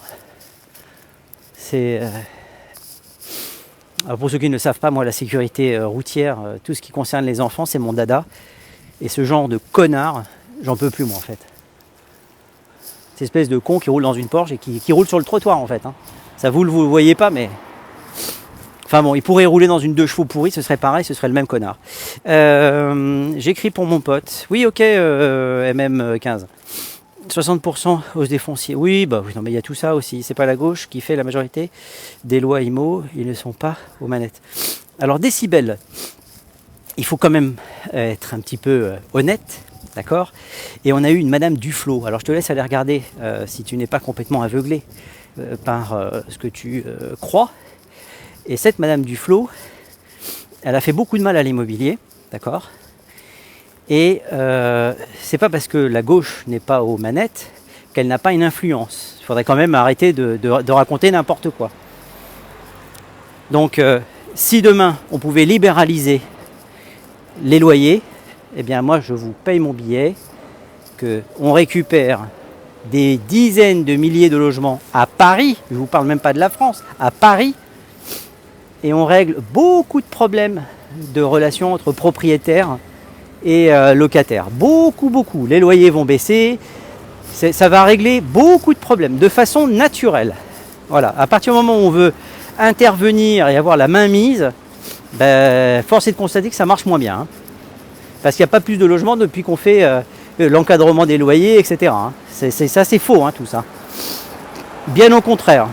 Alors pour ceux qui ne le savent pas, moi la sécurité routière, tout ce qui concerne les enfants, c'est mon dada. Et ce genre de connard, j'en peux plus moi en fait. Cette espèce de con qui roule dans une Porsche et qui roule sur le trottoir en fait. Ça vous le voyez pas, mais... Enfin bon, il pourrait rouler dans une 2 chevaux pourrie, ce serait pareil, ce serait le même connard. J'écris pour mon pote. Oui, ok, MM15. 60% hausse des fonciers. Oui, non, mais il y a tout ça aussi. C'est pas la gauche qui fait la majorité des lois IMO. Ils ne sont pas aux manettes. Alors, décibels. Il faut quand même être un petit peu honnête, d'accord? Et on a eu une Madame Duflot. Alors, je te laisse aller regarder si tu n'es pas complètement aveuglé par ce que tu crois. Et cette Madame Duflot, elle a fait beaucoup de mal à l'immobilier, d'accord? Et c'est pas parce que la gauche n'est pas aux manettes qu'elle n'a pas une influence. Il faudrait quand même arrêter de raconter n'importe quoi. Donc si demain on pouvait libéraliser les loyers, eh bien moi je vous paye mon billet, qu'on récupère des dizaines de milliers de logements à Paris, je ne vous parle même pas de la France, à Paris, et on règle beaucoup de problèmes de relations entre propriétaires et locataires. Beaucoup. Les loyers vont baisser. Ça va régler beaucoup de problèmes de façon naturelle. Voilà. À partir du moment où on veut intervenir et avoir la main mise, force est de constater que ça marche moins bien. Parce qu'il n'y a pas plus de logements depuis qu'on fait l'encadrement des loyers, etc. Ça, c'est faux, tout ça. Bien au contraire.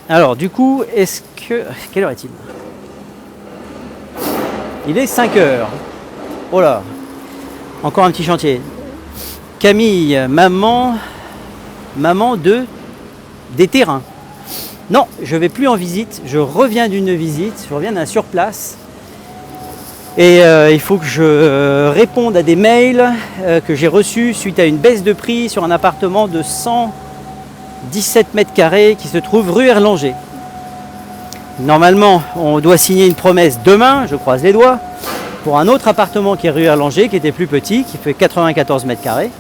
Alors du coup, est-ce que... Quelle heure est-il? Il est 5 heures. Oh là, encore un petit chantier. Camille, maman des terrains. Non, je ne vais plus en visite, je reviens d'une visite, je reviens d'un surplace. Et il faut que je réponde à des mails que j'ai reçus suite à une baisse de prix sur un appartement de 117 mètres carrés qui se trouve rue Erlanger. Normalement, on doit signer une promesse demain, je croise les doigts, pour un autre appartement qui est rue Erlanger, qui était plus petit, qui fait 94 mètres carrés.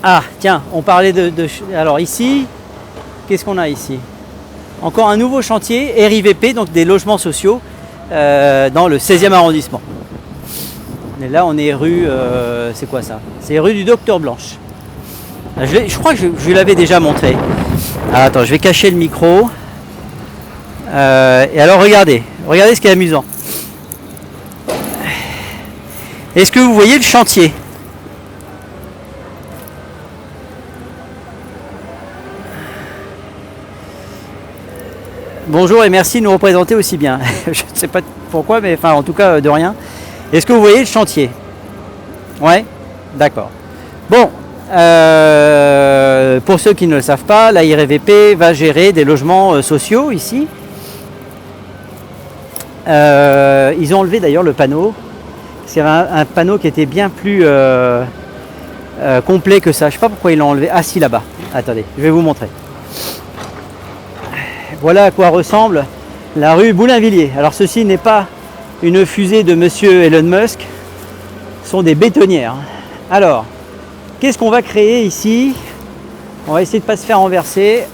Ah, tiens, on parlait alors ici, qu'est-ce qu'on a ici? Encore un nouveau chantier, RIVP, donc des logements sociaux, dans le 16e arrondissement. Et là, on est rue... c'est quoi ça? C'est rue du Docteur Blanche. Je crois que je l'avais déjà montré. Alors, attends, je vais cacher le micro. Et alors, regardez ce qui est amusant. Est-ce que vous voyez le chantier? Bonjour et merci de nous représenter aussi bien. Je ne sais pas pourquoi, mais enfin, en tout cas, de rien. Est-ce que vous voyez le chantier? Ouais, d'accord. Bon, pour ceux qui ne le savent pas, la IRVP va gérer des logements sociaux ici. Ils ont enlevé d'ailleurs le panneau. Parce qu'il y avait un panneau qui était bien plus complet que ça. Je ne sais pas pourquoi ils l'ont enlevé. Ah si, là-bas. Attendez, je vais vous montrer. Voilà à quoi ressemble la rue Boulainvilliers. Alors ceci n'est pas une fusée de monsieur Elon Musk. Ce sont des bétonnières. Alors, qu'est-ce qu'on va créer ici? On va essayer de ne pas se faire renverser.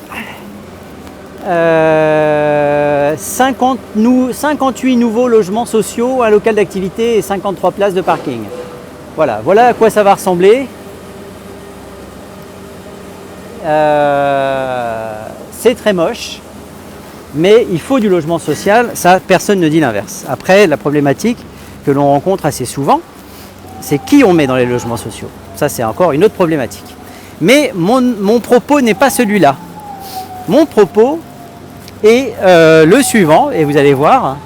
58 nouveaux logements sociaux, un local d'activité et 53 places de parking. Voilà, voilà à quoi ça va ressembler. C'est très moche, mais il faut du logement social, ça personne ne dit l'inverse. Après, la problématique que l'on rencontre assez souvent, c'est qui on met dans les logements sociaux. Ça, c'est encore une autre problématique. Mais mon propos n'est pas celui-là. Mon propos est le suivant, et vous allez voir.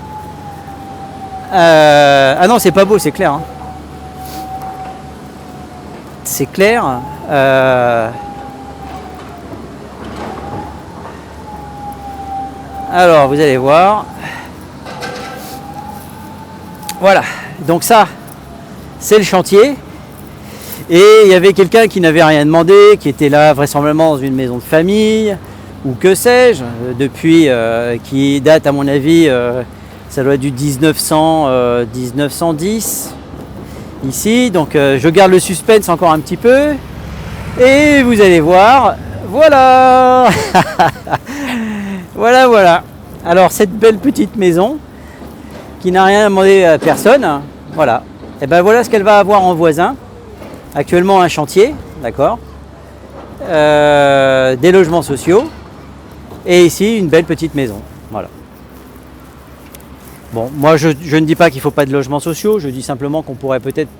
Ah non, c'est pas beau, c'est clair. Hein. C'est clair. Alors, vous allez voir. Voilà. Donc ça, c'est le chantier. Et il y avait quelqu'un qui n'avait rien demandé, qui était là vraisemblablement dans une maison de famille, ou que sais-je, depuis, qui date à mon avis, ça doit être du 1910, ici. Donc je garde le suspense encore un petit peu. Et vous allez voir, voilà. Voilà, voilà. Alors cette belle petite maison, qui n'a rien demandé à personne, voilà. Et ben voilà ce qu'elle va avoir en voisin. Actuellement un chantier, d'accord, des logements sociaux et ici une belle petite maison, voilà. Bon, moi je ne dis pas qu'il ne faut pas de logements sociaux, je dis simplement qu'on pourrait peut-être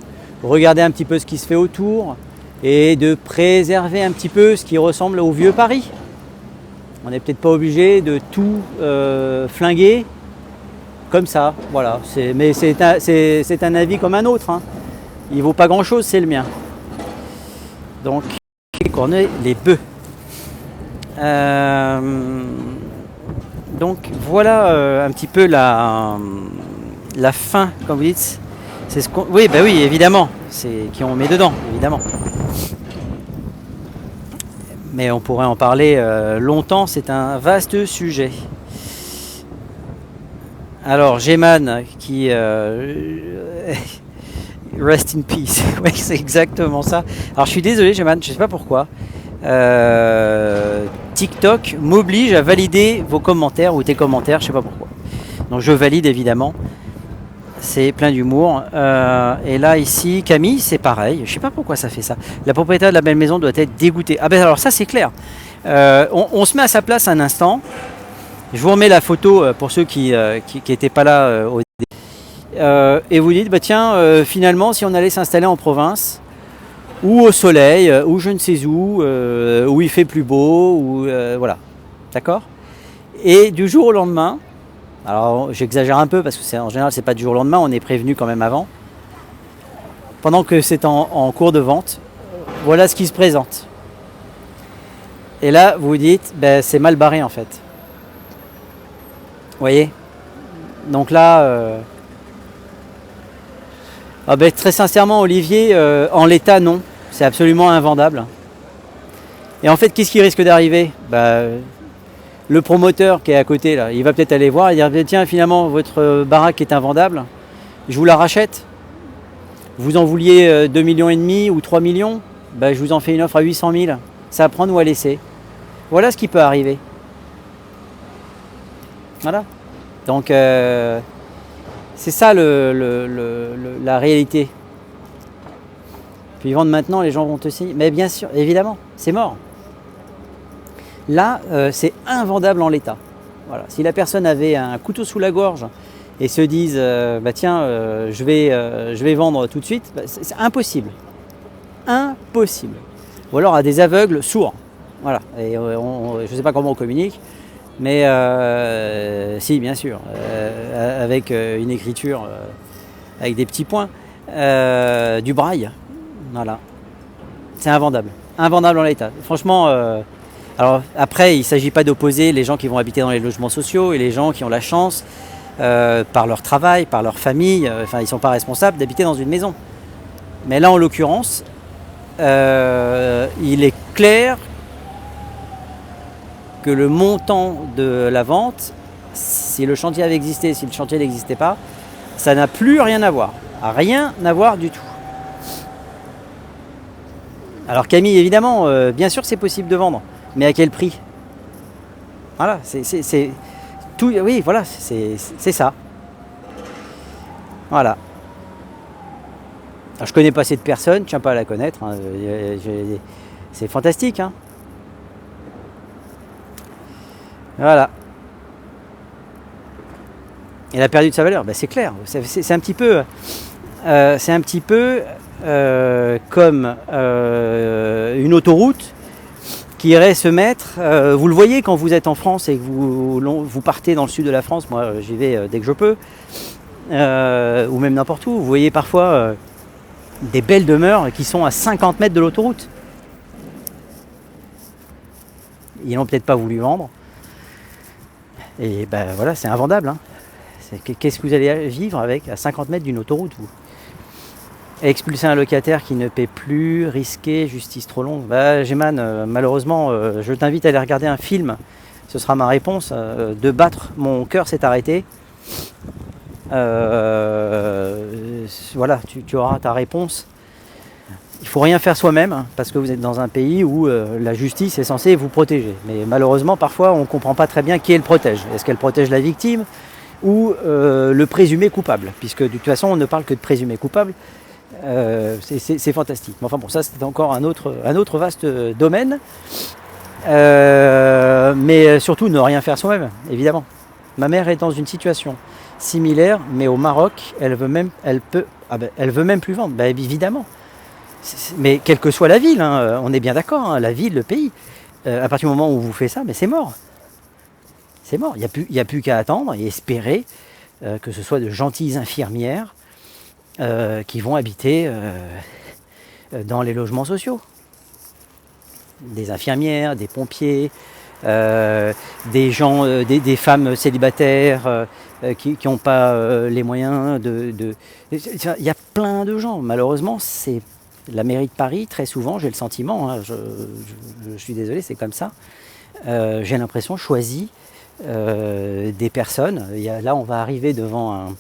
regarder un petit peu ce qui se fait autour et de préserver un petit peu ce qui ressemble au vieux Paris. On n'est peut-être pas obligé de tout flinguer comme ça, voilà. Mais c'est un avis comme un autre, hein. Il vaut pas grand chose, c'est le mien. Donc, corner les bœufs. Donc voilà un petit peu la fin, comme vous dites. C'est ce qu'on. Oui, bah oui, évidemment. C'est qui on met dedans, évidemment. Mais on pourrait en parler longtemps. C'est un vaste sujet. Alors, Géman qui rest in peace. Oui, c'est exactement ça. Alors, je suis désolé, Géman, je ne sais pas pourquoi. TikTok m'oblige à valider vos commentaires ou tes commentaires, je ne sais pas pourquoi. Donc, je valide évidemment. C'est plein d'humour. Et là, ici, Camille, c'est pareil. Je ne sais pas pourquoi ça fait ça. La propriétaire de la belle maison doit être dégoûtée. Ah ben alors, ça, c'est clair. On se met à sa place un instant. Je vous remets la photo pour ceux qui n'étaient pas là au début. Et vous dites, bah tiens, finalement, si on allait s'installer en province, ou au soleil, ou je ne sais où il fait plus beau, ou voilà, d'accord. Et du jour au lendemain, alors j'exagère un peu parce que en général c'est pas du jour au lendemain, on est prévenu quand même avant. Pendant que c'est en cours de vente, voilà ce qui se présente. Et là, vous vous dites, ben, c'est mal barré en fait. Vous voyez. Donc là. Ah ben, très sincèrement, Olivier, en l'état, non. C'est absolument invendable. Et en fait, qu'est-ce qui risque d'arriver? Le promoteur qui est à côté, là, il va peut-être aller voir et dire, tiens, finalement, votre baraque est invendable. Je vous la rachète. Vous en vouliez 2,5 millions ou 3 millions, je vous en fais une offre à 800 000. C'est à prendre ou à laisser. Voilà ce qui peut arriver. Voilà. Donc... c'est ça la réalité. Puis ils vendent maintenant, les gens vont te signer. Mais bien sûr, évidemment, c'est mort. Là, c'est invendable en l'état. Voilà. Si la personne avait un couteau sous la gorge et se dise, tiens, je vais vendre tout de suite, c'est impossible. Impossible. Ou alors à des aveugles sourds. Voilà. Et je ne sais pas comment on communique. Mais si, bien sûr, avec une écriture, avec des petits points, du braille, voilà. C'est invendable. invendable en l'état. Franchement, alors après, il ne s'agit pas d'opposer les gens qui vont habiter dans les logements sociaux et les gens qui ont la chance, par leur travail, par leur famille, enfin ils ne sont pas responsables d'habiter dans une maison. Mais là, en l'occurrence, il est clair que le montant de la vente, si le chantier avait existé, si le chantier n'existait pas, ça n'a plus rien à voir. Rien à voir du tout. Alors Camille, évidemment, bien sûr c'est possible de vendre, mais à quel prix? Voilà, c'est tout. Oui, voilà, c'est ça. Voilà. Alors, je connais pas cette personne, je ne tiens pas à la connaître. Hein, c'est fantastique. Hein. Voilà. Elle a perdu de sa valeur, ben, c'est clair. C'est un petit peu, comme une autoroute qui irait se mettre. Vous le voyez quand vous êtes en France et que vous partez dans le sud de la France. Moi, j'y vais dès que je peux, ou même n'importe où. Vous voyez parfois des belles demeures qui sont à 50 mètres de l'autoroute. Ils n'ont peut-être pas voulu vendre. Et ben voilà, c'est invendable. Hein. Qu'est-ce que vous allez vivre avec à 50 mètres d'une autoroute, vous? Expulser un locataire qui ne paie plus, risquer, justice trop longue. Bah, Géman, malheureusement, je t'invite à aller regarder un film. Ce sera ma réponse. De battre, mon cœur s'est arrêté. Voilà, tu auras ta réponse. Il ne faut rien faire soi-même, hein, parce que vous êtes dans un pays où la justice est censée vous protéger. Mais malheureusement, parfois, on ne comprend pas très bien qui elle protège. Est-ce qu'elle protège la victime ou le présumé coupable? Puisque de toute façon, on ne parle que de présumé coupable. C'est fantastique. Mais enfin bon, ça, c'est encore un autre vaste domaine. Mais surtout, ne rien faire soi-même, évidemment. Ma mère est dans une situation similaire, mais au Maroc, elle veut même plus vendre. Ben, évidemment. Mais quelle que soit la ville, hein, on est bien d'accord, hein, la ville, le pays, à partir du moment où vous faites ça, mais c'est mort. C'est mort. Il n'y a plus qu'à attendre et espérer que ce soit de gentilles infirmières qui vont habiter dans les logements sociaux. Des infirmières, des pompiers, des gens, des femmes célibataires qui n'ont pas les moyens de. Il y a plein de gens. Malheureusement, c'est la mairie de Paris, très souvent, j'ai le sentiment, hein, je suis désolé, c'est comme ça. J'ai l'impression choisit des personnes. Là, on va arriver devant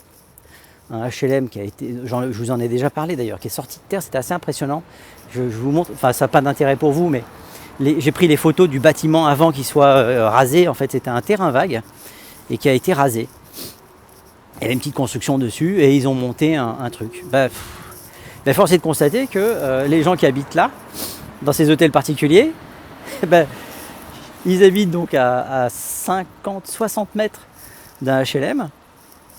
un HLM qui a été, je vous en ai déjà parlé d'ailleurs, qui est sorti de terre, c'était assez impressionnant. Je vous montre, enfin ça n'a pas d'intérêt pour vous, mais j'ai pris les photos du bâtiment avant qu'il soit rasé. En fait, c'était un terrain vague et qui a été rasé. Il y avait une petite construction dessus et ils ont monté un truc. Force est de constater que les gens qui habitent là, dans ces hôtels particuliers, ils habitent donc à 50-60 mètres d'un HLM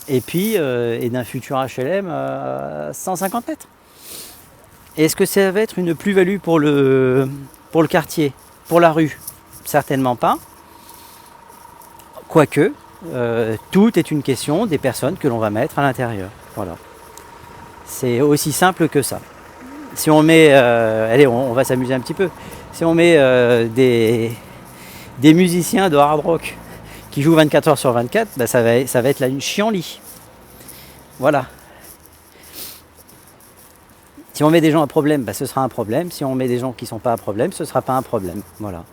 et puis et d'un futur HLM à 150 mètres. Est-ce que ça va être une plus-value pour le quartier, pour la rue? Certainement pas. Quoique, tout est une question des personnes que l'on va mettre à l'intérieur. Voilà. C'est aussi simple que ça. Si on met, allez, on va s'amuser un petit peu. Si on met des musiciens de hard rock qui jouent 24 heures sur 24, ça va être là une chienlit. Voilà. Si on met des gens à problème, ce sera un problème. Si on met des gens qui ne sont pas à problème, ce ne sera pas un problème. Voilà.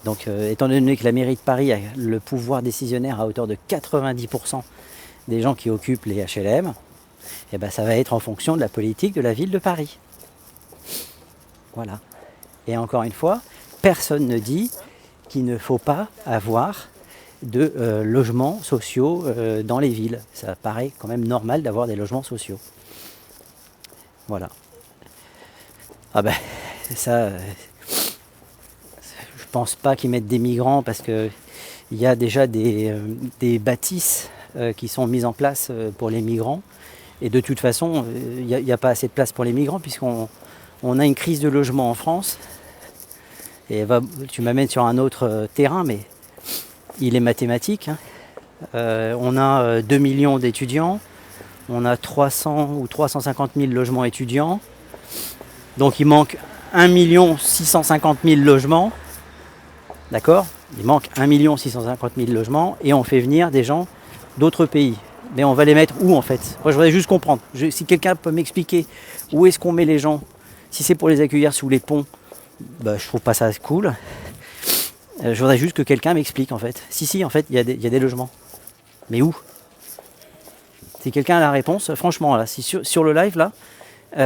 Donc, étant donné que la mairie de Paris a le pouvoir décisionnaire à hauteur de 90% des gens qui occupent les HLM, ça va être en fonction de la politique de la ville de Paris. Voilà. Et encore une fois, personne ne dit qu'il ne faut pas avoir de logements sociaux dans les villes. Ça paraît quand même normal d'avoir des logements sociaux. Voilà. Ça, je pense pas qu'ils mettent des migrants parce que il y a déjà des bâtisses qui sont mises en place pour les migrants. Et de toute façon, il n'y a pas assez de place pour les migrants puisqu'on a une crise de logement en France. Et tu m'amènes sur un autre terrain, mais il est mathématique. Hein. On a 2 millions d'étudiants, on a 300 ou 350 000 logements étudiants. Donc il manque 1 650 000 logements, d'accord? Il manque 1 650 000 logements et on fait venir des gens d'autres pays. Mais on va les mettre où en fait? Moi je voudrais juste comprendre. Si quelqu'un peut m'expliquer où est-ce qu'on met les gens, si c'est pour les accueillir sous les ponts, bah, je trouve pas ça cool. Je voudrais juste que quelqu'un m'explique en fait. Si, en fait, il y a des logements. Mais où? Si quelqu'un a la réponse, franchement, là, si sur le live, là,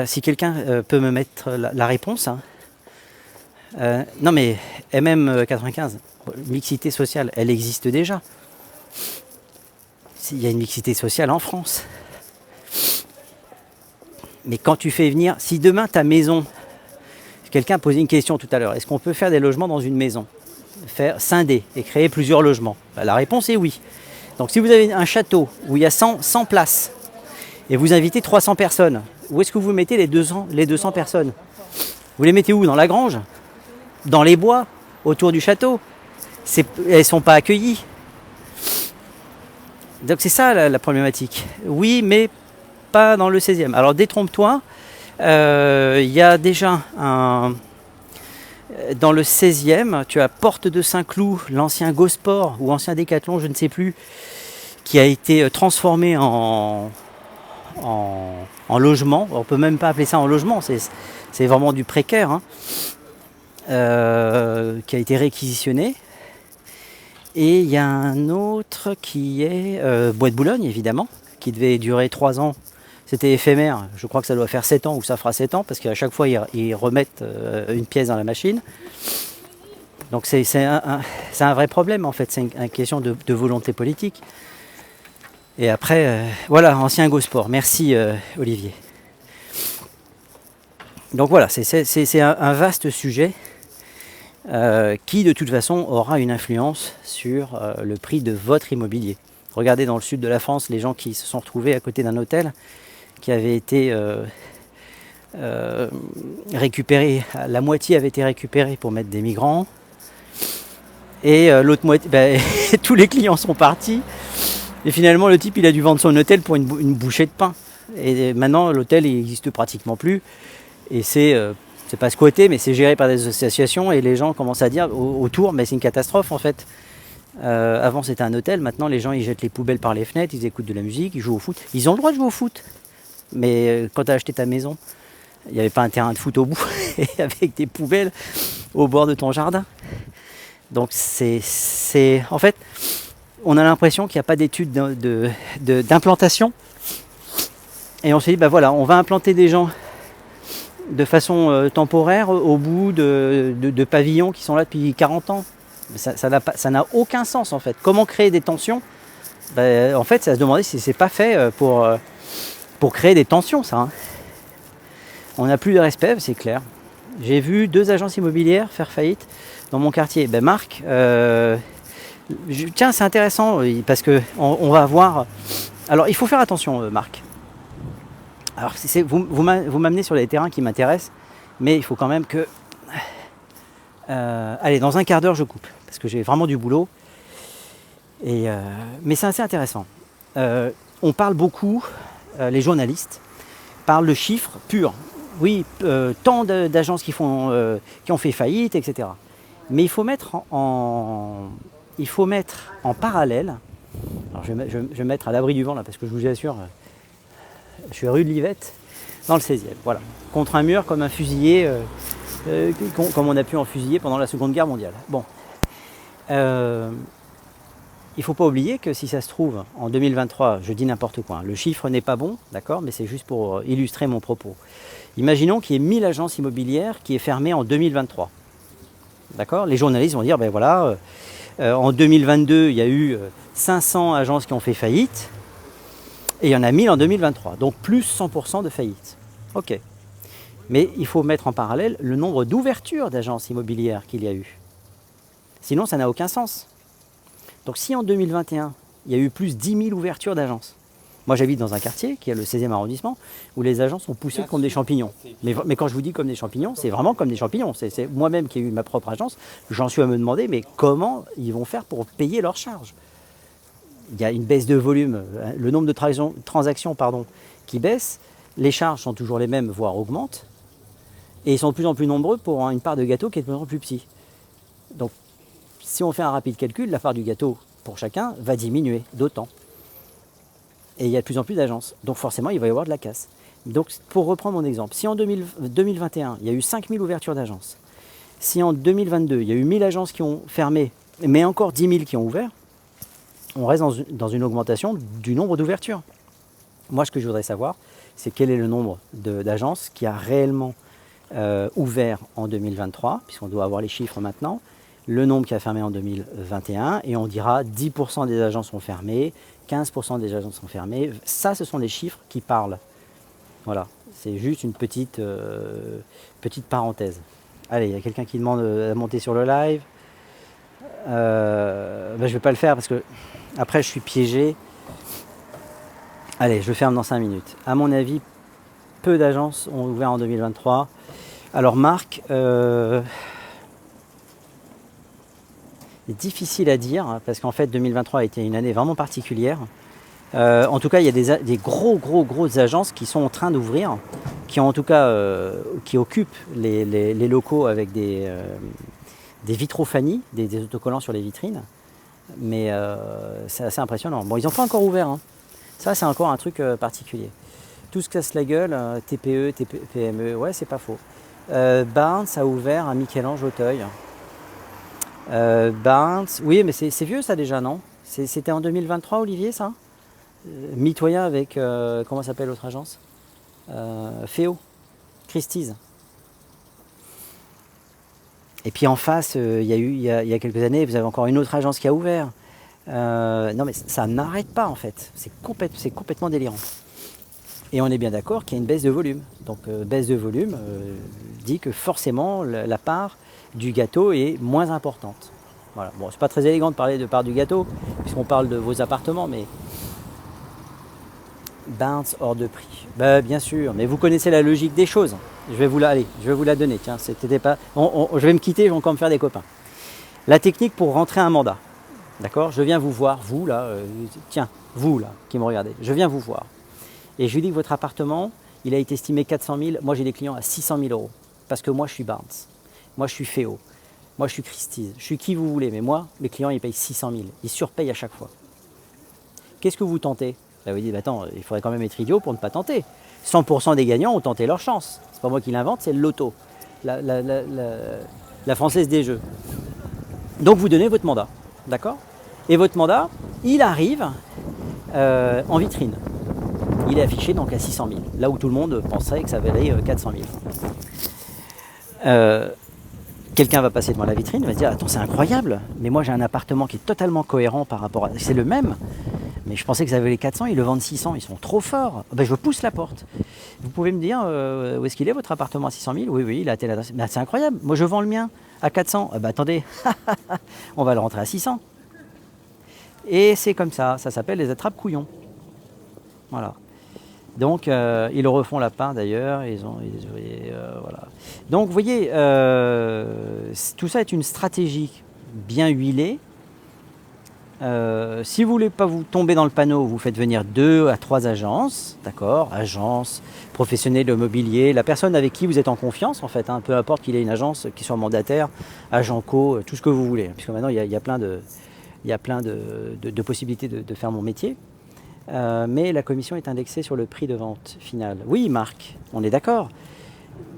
si quelqu'un peut me mettre la réponse. Hein, non mais MM95, mixité sociale, elle existe déjà. Il y a une mixité sociale en France. Mais quand tu fais venir, si demain ta maison, quelqu'un a posé une question tout à l'heure, est-ce qu'on peut faire des logements dans une maison? Faire scinder et créer plusieurs logements? Ben, la réponse est oui. Donc si vous avez un château où il y a 100 places et vous invitez 300 personnes, où est-ce que vous mettez les 200 personnes? Vous les mettez où? Dans la grange? Dans les bois? Autour du château? Elles ne sont pas accueillies. Donc c'est ça la problématique. Oui, mais pas dans le 16e. Alors détrompe-toi, il y a déjà dans le 16e, tu as Porte de Saint-Cloud, l'ancien Gosport ou ancien Décathlon, je ne sais plus, qui a été transformé en logement. On ne peut même pas appeler ça en logement, c'est vraiment du précaire, hein, qui a été réquisitionné. Et il y a un autre qui est Bois de Boulogne, évidemment, qui devait durer 3 ans. C'était éphémère, je crois que ça doit faire 7 ans ou ça fera 7 ans, parce qu'à chaque fois ils remettent une pièce dans la machine. Donc c'est un vrai problème en fait, c'est une question de volonté politique. Et après, voilà, ancien Gosport. Merci Olivier. Donc voilà, c'est un vaste sujet qui de toute façon aura une influence sur le prix de votre immobilier. Regardez dans le sud de la France, les gens qui se sont retrouvés à côté d'un hôtel qui avait été récupéré, la moitié avait été récupérée pour mettre des migrants, et l'autre moitié, tous les clients sont partis, et finalement le type il a dû vendre son hôtel pour une bouchée de pain, et maintenant l'hôtel il n'existe pratiquement plus, et c'est pas squatté, mais c'est géré par des associations, et les gens commencent à dire autour, mais c'est une catastrophe en fait. Avant c'était un hôtel, maintenant les gens ils jettent les poubelles par les fenêtres, ils écoutent de la musique, ils jouent au foot, ils ont le droit de jouer au foot. Mais quand tu as acheté ta maison, il n'y avait pas un terrain de foot au bout avec des poubelles au bord de ton jardin. Donc c'est en fait, on a l'impression qu'il n'y a pas d'études d'implantation. Et on s'est dit, bah voilà, on va implanter des gens de façon temporaire au bout de pavillons qui sont là depuis 40 ans. Ça n'a aucun sens en fait. Comment créer des tensions? En fait, c'est à se demander si c'est pas fait pour créer des tensions, ça. Hein. On n'a plus de respect, c'est clair. J'ai vu 2 agences immobilières faire faillite dans mon quartier. Marc, tiens, c'est intéressant parce que on va voir. Alors, il faut faire attention, Marc. Alors, vous m'amenez sur les terrains qui m'intéressent, mais il faut quand même que. Allez, dans un quart d'heure, je coupe parce que j'ai vraiment du boulot. Mais c'est assez intéressant. On parle beaucoup. Les journalistes parlent de chiffres purs. Oui, tant d'agences qui ont fait faillite, etc. Mais il faut mettre en parallèle. Alors je vais me mettre à l'abri du vent là, parce que je vous assure, je suis rue de Livette, dans le 16e. Voilà, contre un mur comme un fusillé, comme on a pu en fusiller pendant la Seconde Guerre mondiale. Bon. Il ne faut pas oublier que si ça se trouve, en 2023, je dis n'importe quoi, hein, le chiffre n'est pas bon, d'accord, mais c'est juste pour illustrer mon propos. Imaginons qu'il y ait 1000 agences immobilières qui est fermées en 2023. D'accord? Les journalistes vont dire, ben voilà, en 2022, il y a eu 500 agences qui ont fait faillite, et il y en a 1000 en 2023, donc plus 100% de faillite. Ok. Mais il faut mettre en parallèle le nombre d'ouvertures d'agences immobilières qu'il y a eu. Sinon, ça n'a aucun sens. Donc si en 2021, il y a eu plus de 10 000 ouvertures d'agences. Moi j'habite dans un quartier qui est le 16e arrondissement où les agences sont poussées comme des champignons. Mais quand je vous dis comme des champignons, c'est vraiment comme des champignons. C'est moi-même qui ai eu ma propre agence, j'en suis à me demander mais comment ils vont faire pour payer leurs charges. Il y a une baisse de volume, le nombre de transactions qui baisse, les charges sont toujours les mêmes, voire augmentent. Et ils sont de plus en plus nombreux pour une part de gâteau qui est de plus en plus petit. Donc, si on fait un rapide calcul, la part du gâteau pour chacun va diminuer d'autant. Et il y a de plus en plus d'agences. Donc forcément, il va y avoir de la casse. Donc, pour reprendre mon exemple, si en 2021, il y a eu 5000 ouvertures d'agences, si en 2022, il y a eu 1000 agences qui ont fermé, mais encore 10 000 qui ont ouvert, on reste dans une augmentation du nombre d'ouvertures. Moi, ce que je voudrais savoir, c'est quel est le nombre d'agences qui a réellement ouvert en 2023, puisqu'on doit avoir les chiffres maintenant, le nombre qui a fermé en 2021, et on dira 10% des agences sont fermées, 15% des agences sont fermées. Ça, ce sont des chiffres qui parlent. Voilà, c'est juste une petite parenthèse. Allez, il y a quelqu'un qui demande à monter sur le live. Je ne vais pas le faire parce que après je suis piégé. Allez, je ferme dans 5 minutes. À mon avis, peu d'agences ont ouvert en 2023. Alors Marc, c'est difficile à dire parce qu'en fait 2023 a été une année vraiment particulière. En tout cas, il y a des grosses agences qui sont en train d'ouvrir, qui ont en tout cas qui occupent les locaux avec des vitrophanies, des autocollants sur les vitrines. Mais c'est assez impressionnant. Bon, ils n'ont pas encore ouvert. Hein. Ça, c'est encore un truc particulier. Tout se casse la gueule, TPE, PME, ouais, c'est pas faux. Barnes a ouvert à Michel-Ange Auteuil. Barnes, oui, mais c'est vieux ça déjà, non? C'était en 2023, Olivier, ça? Mitoyen avec, comment s'appelle l'autre agence? Féo, Christie's. Et puis en face, il y a quelques années, vous avez encore une autre agence qui a ouvert. Non mais ça n'arrête pas en fait, c'est complètement délirant. Et on est bien d'accord qu'il y a une baisse de volume. Donc baisse de volume dit que forcément la part du gâteau est moins importante. Voilà. Bon, c'est pas très élégant de parler de part du gâteau, puisqu'on parle de vos appartements, mais Barnes hors de prix. Ben, bien sûr, mais vous connaissez la logique des choses. Je vais vous la donner. Tiens, c'était pas. Je vais me quitter, je vais encore me faire des copains. La technique pour rentrer un mandat. D'accord? Je viens vous voir, vous là, tiens, vous là, qui me regardez, je viens vous voir. Et je lui dis que votre appartement, il a été estimé 400 000. Moi, j'ai des clients à 600 000 euros. Parce que moi, je suis Barnes. Moi, je suis Féo. Moi, je suis Christie's. Je suis qui vous voulez. Mais moi, mes clients, ils payent 600 000. Ils surpayent à chaque fois. Qu'est-ce que vous tentez? Là, vous dites, attends, il faudrait quand même être idiot pour ne pas tenter. 100% des gagnants ont tenté leur chance. C'est pas moi qui l'invente, c'est le loto. La française des jeux. Donc, vous donnez votre mandat. D'accord? Et votre mandat, il arrive en vitrine. Il est affiché donc à 600 000, là où tout le monde penserait que ça valait 400 000. Quelqu'un va passer devant la vitrine, va se dire, attends, c'est incroyable, mais moi j'ai un appartement qui est totalement cohérent par rapport à... C'est le même, mais je pensais que ça valait 400, ils le vendent 600, ils sont trop forts. Ben, je pousse la porte. Vous pouvez me dire, où est-ce qu'il est votre appartement à 600 000? Oui, il a telle adresse. Ben, c'est incroyable, moi je vends le mien à 400. Ben, attendez, on va le rentrer à 600. Et c'est comme ça s'appelle les attrapes-couillons. Voilà. Donc, ils le refont la part d'ailleurs. Voilà. Donc, vous voyez, tout ça est une stratégie bien huilée. Si vous ne voulez pas vous tomber dans le panneau, vous faites venir 2 à 3 agences, d'accord, agences, professionnels de mobilier, la personne avec qui vous êtes en confiance en fait, hein, peu importe qu'il ait une agence, qu'il soit mandataire, agent co, tout ce que vous voulez, puisque maintenant il y a plein de possibilités de faire mon métier. Mais la commission est indexée sur le prix de vente final. Oui, Marc, on est d'accord.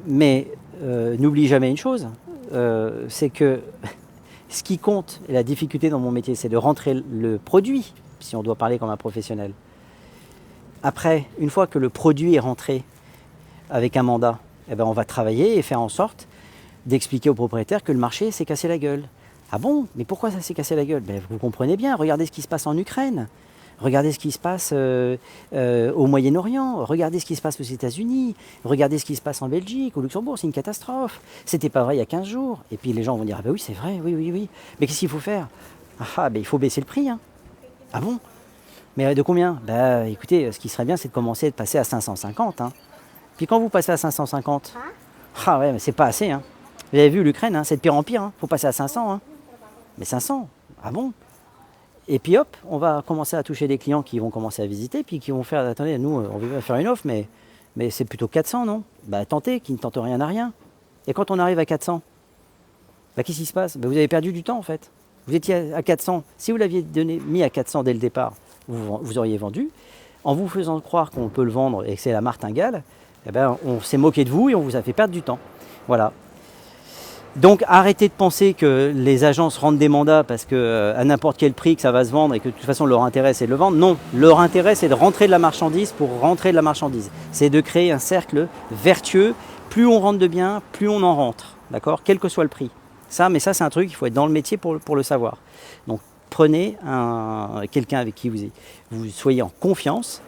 Mais n'oublie jamais une chose, c'est que ce qui compte, et la difficulté dans mon métier, c'est de rentrer le produit, si on doit parler comme un professionnel. Après, une fois que le produit est rentré avec un mandat, eh ben on va travailler et faire en sorte d'expliquer au propriétaire que le marché s'est cassé la gueule. Ah bon? Mais pourquoi ça s'est cassé la gueule? Ben, vous comprenez bien, regardez ce qui se passe en Ukraine. Regardez ce qui se passe au Moyen-Orient, regardez ce qui se passe aux États-Unis, regardez ce qui se passe en Belgique, au Luxembourg, c'est une catastrophe. C'était pas vrai il y a 15 jours. Et puis les gens vont dire, ah ben oui, c'est vrai, oui. Mais qu'est-ce qu'il faut faire? Ben il faut baisser le prix. Hein. Ah bon? Mais de combien? Ben écoutez, ce qui serait bien, c'est de commencer de passer à 550. Hein. Puis quand vous passez à 550, ah ouais, mais c'est pas assez. Hein. Vous avez vu l'Ukraine, hein, c'est de pire en pire. Hein. Faut passer à 500. Hein. Mais 500, ah bon? Et puis hop, on va commencer à toucher des clients qui vont commencer à visiter, puis qui vont faire, attendez, nous, on veut faire une offre, mais c'est plutôt 400, non? Bah tentez, qui ne tente rien à rien. Et quand on arrive à 400, bah, qu'est-ce qui se passe? Bah, vous avez perdu du temps en fait. Vous étiez à 400. Si vous l'aviez mis à 400 dès le départ, vous auriez vendu. En vous faisant croire qu'on peut le vendre et que c'est la martingale, eh ben, on s'est moqué de vous et on vous a fait perdre du temps. Voilà. Donc arrêtez de penser que les agences rendent des mandats parce que à n'importe quel prix que ça va se vendre et que de toute façon leur intérêt c'est de le vendre. Non, leur intérêt c'est de rentrer de la marchandise pour rentrer de la marchandise. C'est de créer un cercle vertueux. Plus on rentre de biens, plus on en rentre. D'accord? Quel que soit le prix. Mais ça c'est un truc, il faut être dans le métier pour le savoir. Donc prenez quelqu'un avec qui vous soyez en confiance.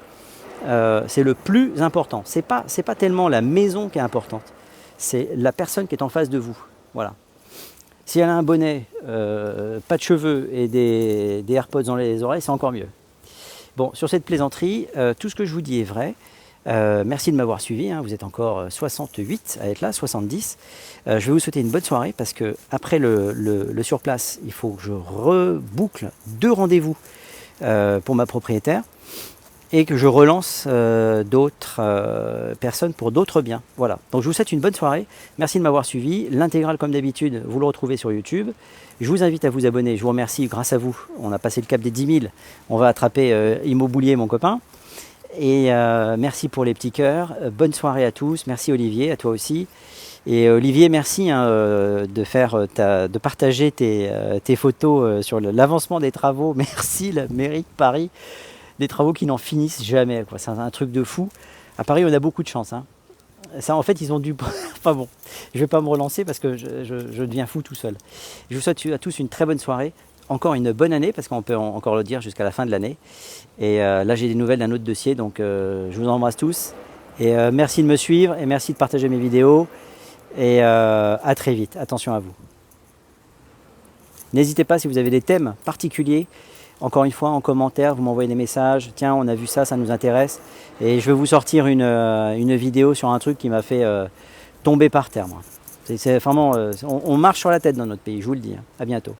C'est le plus important. C'est pas tellement la maison qui est importante. C'est la personne qui est en face de vous. Voilà. Si elle a un bonnet, pas de cheveux et des AirPods dans les oreilles, c'est encore mieux. Bon, sur cette plaisanterie, tout ce que je vous dis est vrai. Merci de m'avoir suivi, hein. Vous êtes encore 68 à être là, 70. Je vais vous souhaiter une bonne soirée parce que après le surplace, il faut que je reboucle 2 rendez-vous pour ma propriétaire et que je relance d'autres personnes pour d'autres biens. Voilà. Donc je vous souhaite une bonne soirée. Merci de m'avoir suivi. L'intégrale, comme d'habitude, vous le retrouvez sur YouTube. Je vous invite à vous abonner. Je vous remercie. Grâce à vous, on a passé le cap des 10 000. On va attraper Immobilier, mon copain. Et merci pour les petits cœurs. Bonne soirée à tous. Merci Olivier, à toi aussi. Et Olivier, merci de partager tes photos sur l'avancement des travaux. Merci la mairie de Paris. Des travaux qui n'en finissent jamais, quoi. C'est un truc de fou. À Paris, on a beaucoup de chance, hein. Ça, en fait, ils ont dû... Enfin bon, je ne vais pas me relancer parce que je deviens fou tout seul. Je vous souhaite à tous une très bonne soirée. Encore une bonne année, parce qu'on peut encore le dire jusqu'à la fin de l'année. Et là, j'ai des nouvelles d'un autre dossier, donc je vous embrasse tous. Et merci de me suivre et merci de partager mes vidéos. Et à très vite. Attention à vous. N'hésitez pas si vous avez des thèmes particuliers. Encore une fois, en commentaire, vous m'envoyez des messages. Tiens, on a vu ça, ça nous intéresse. Et je vais vous sortir une vidéo sur un truc qui m'a fait tomber par terre. C'est vraiment, on marche sur la tête dans notre pays, je vous le dis. À bientôt.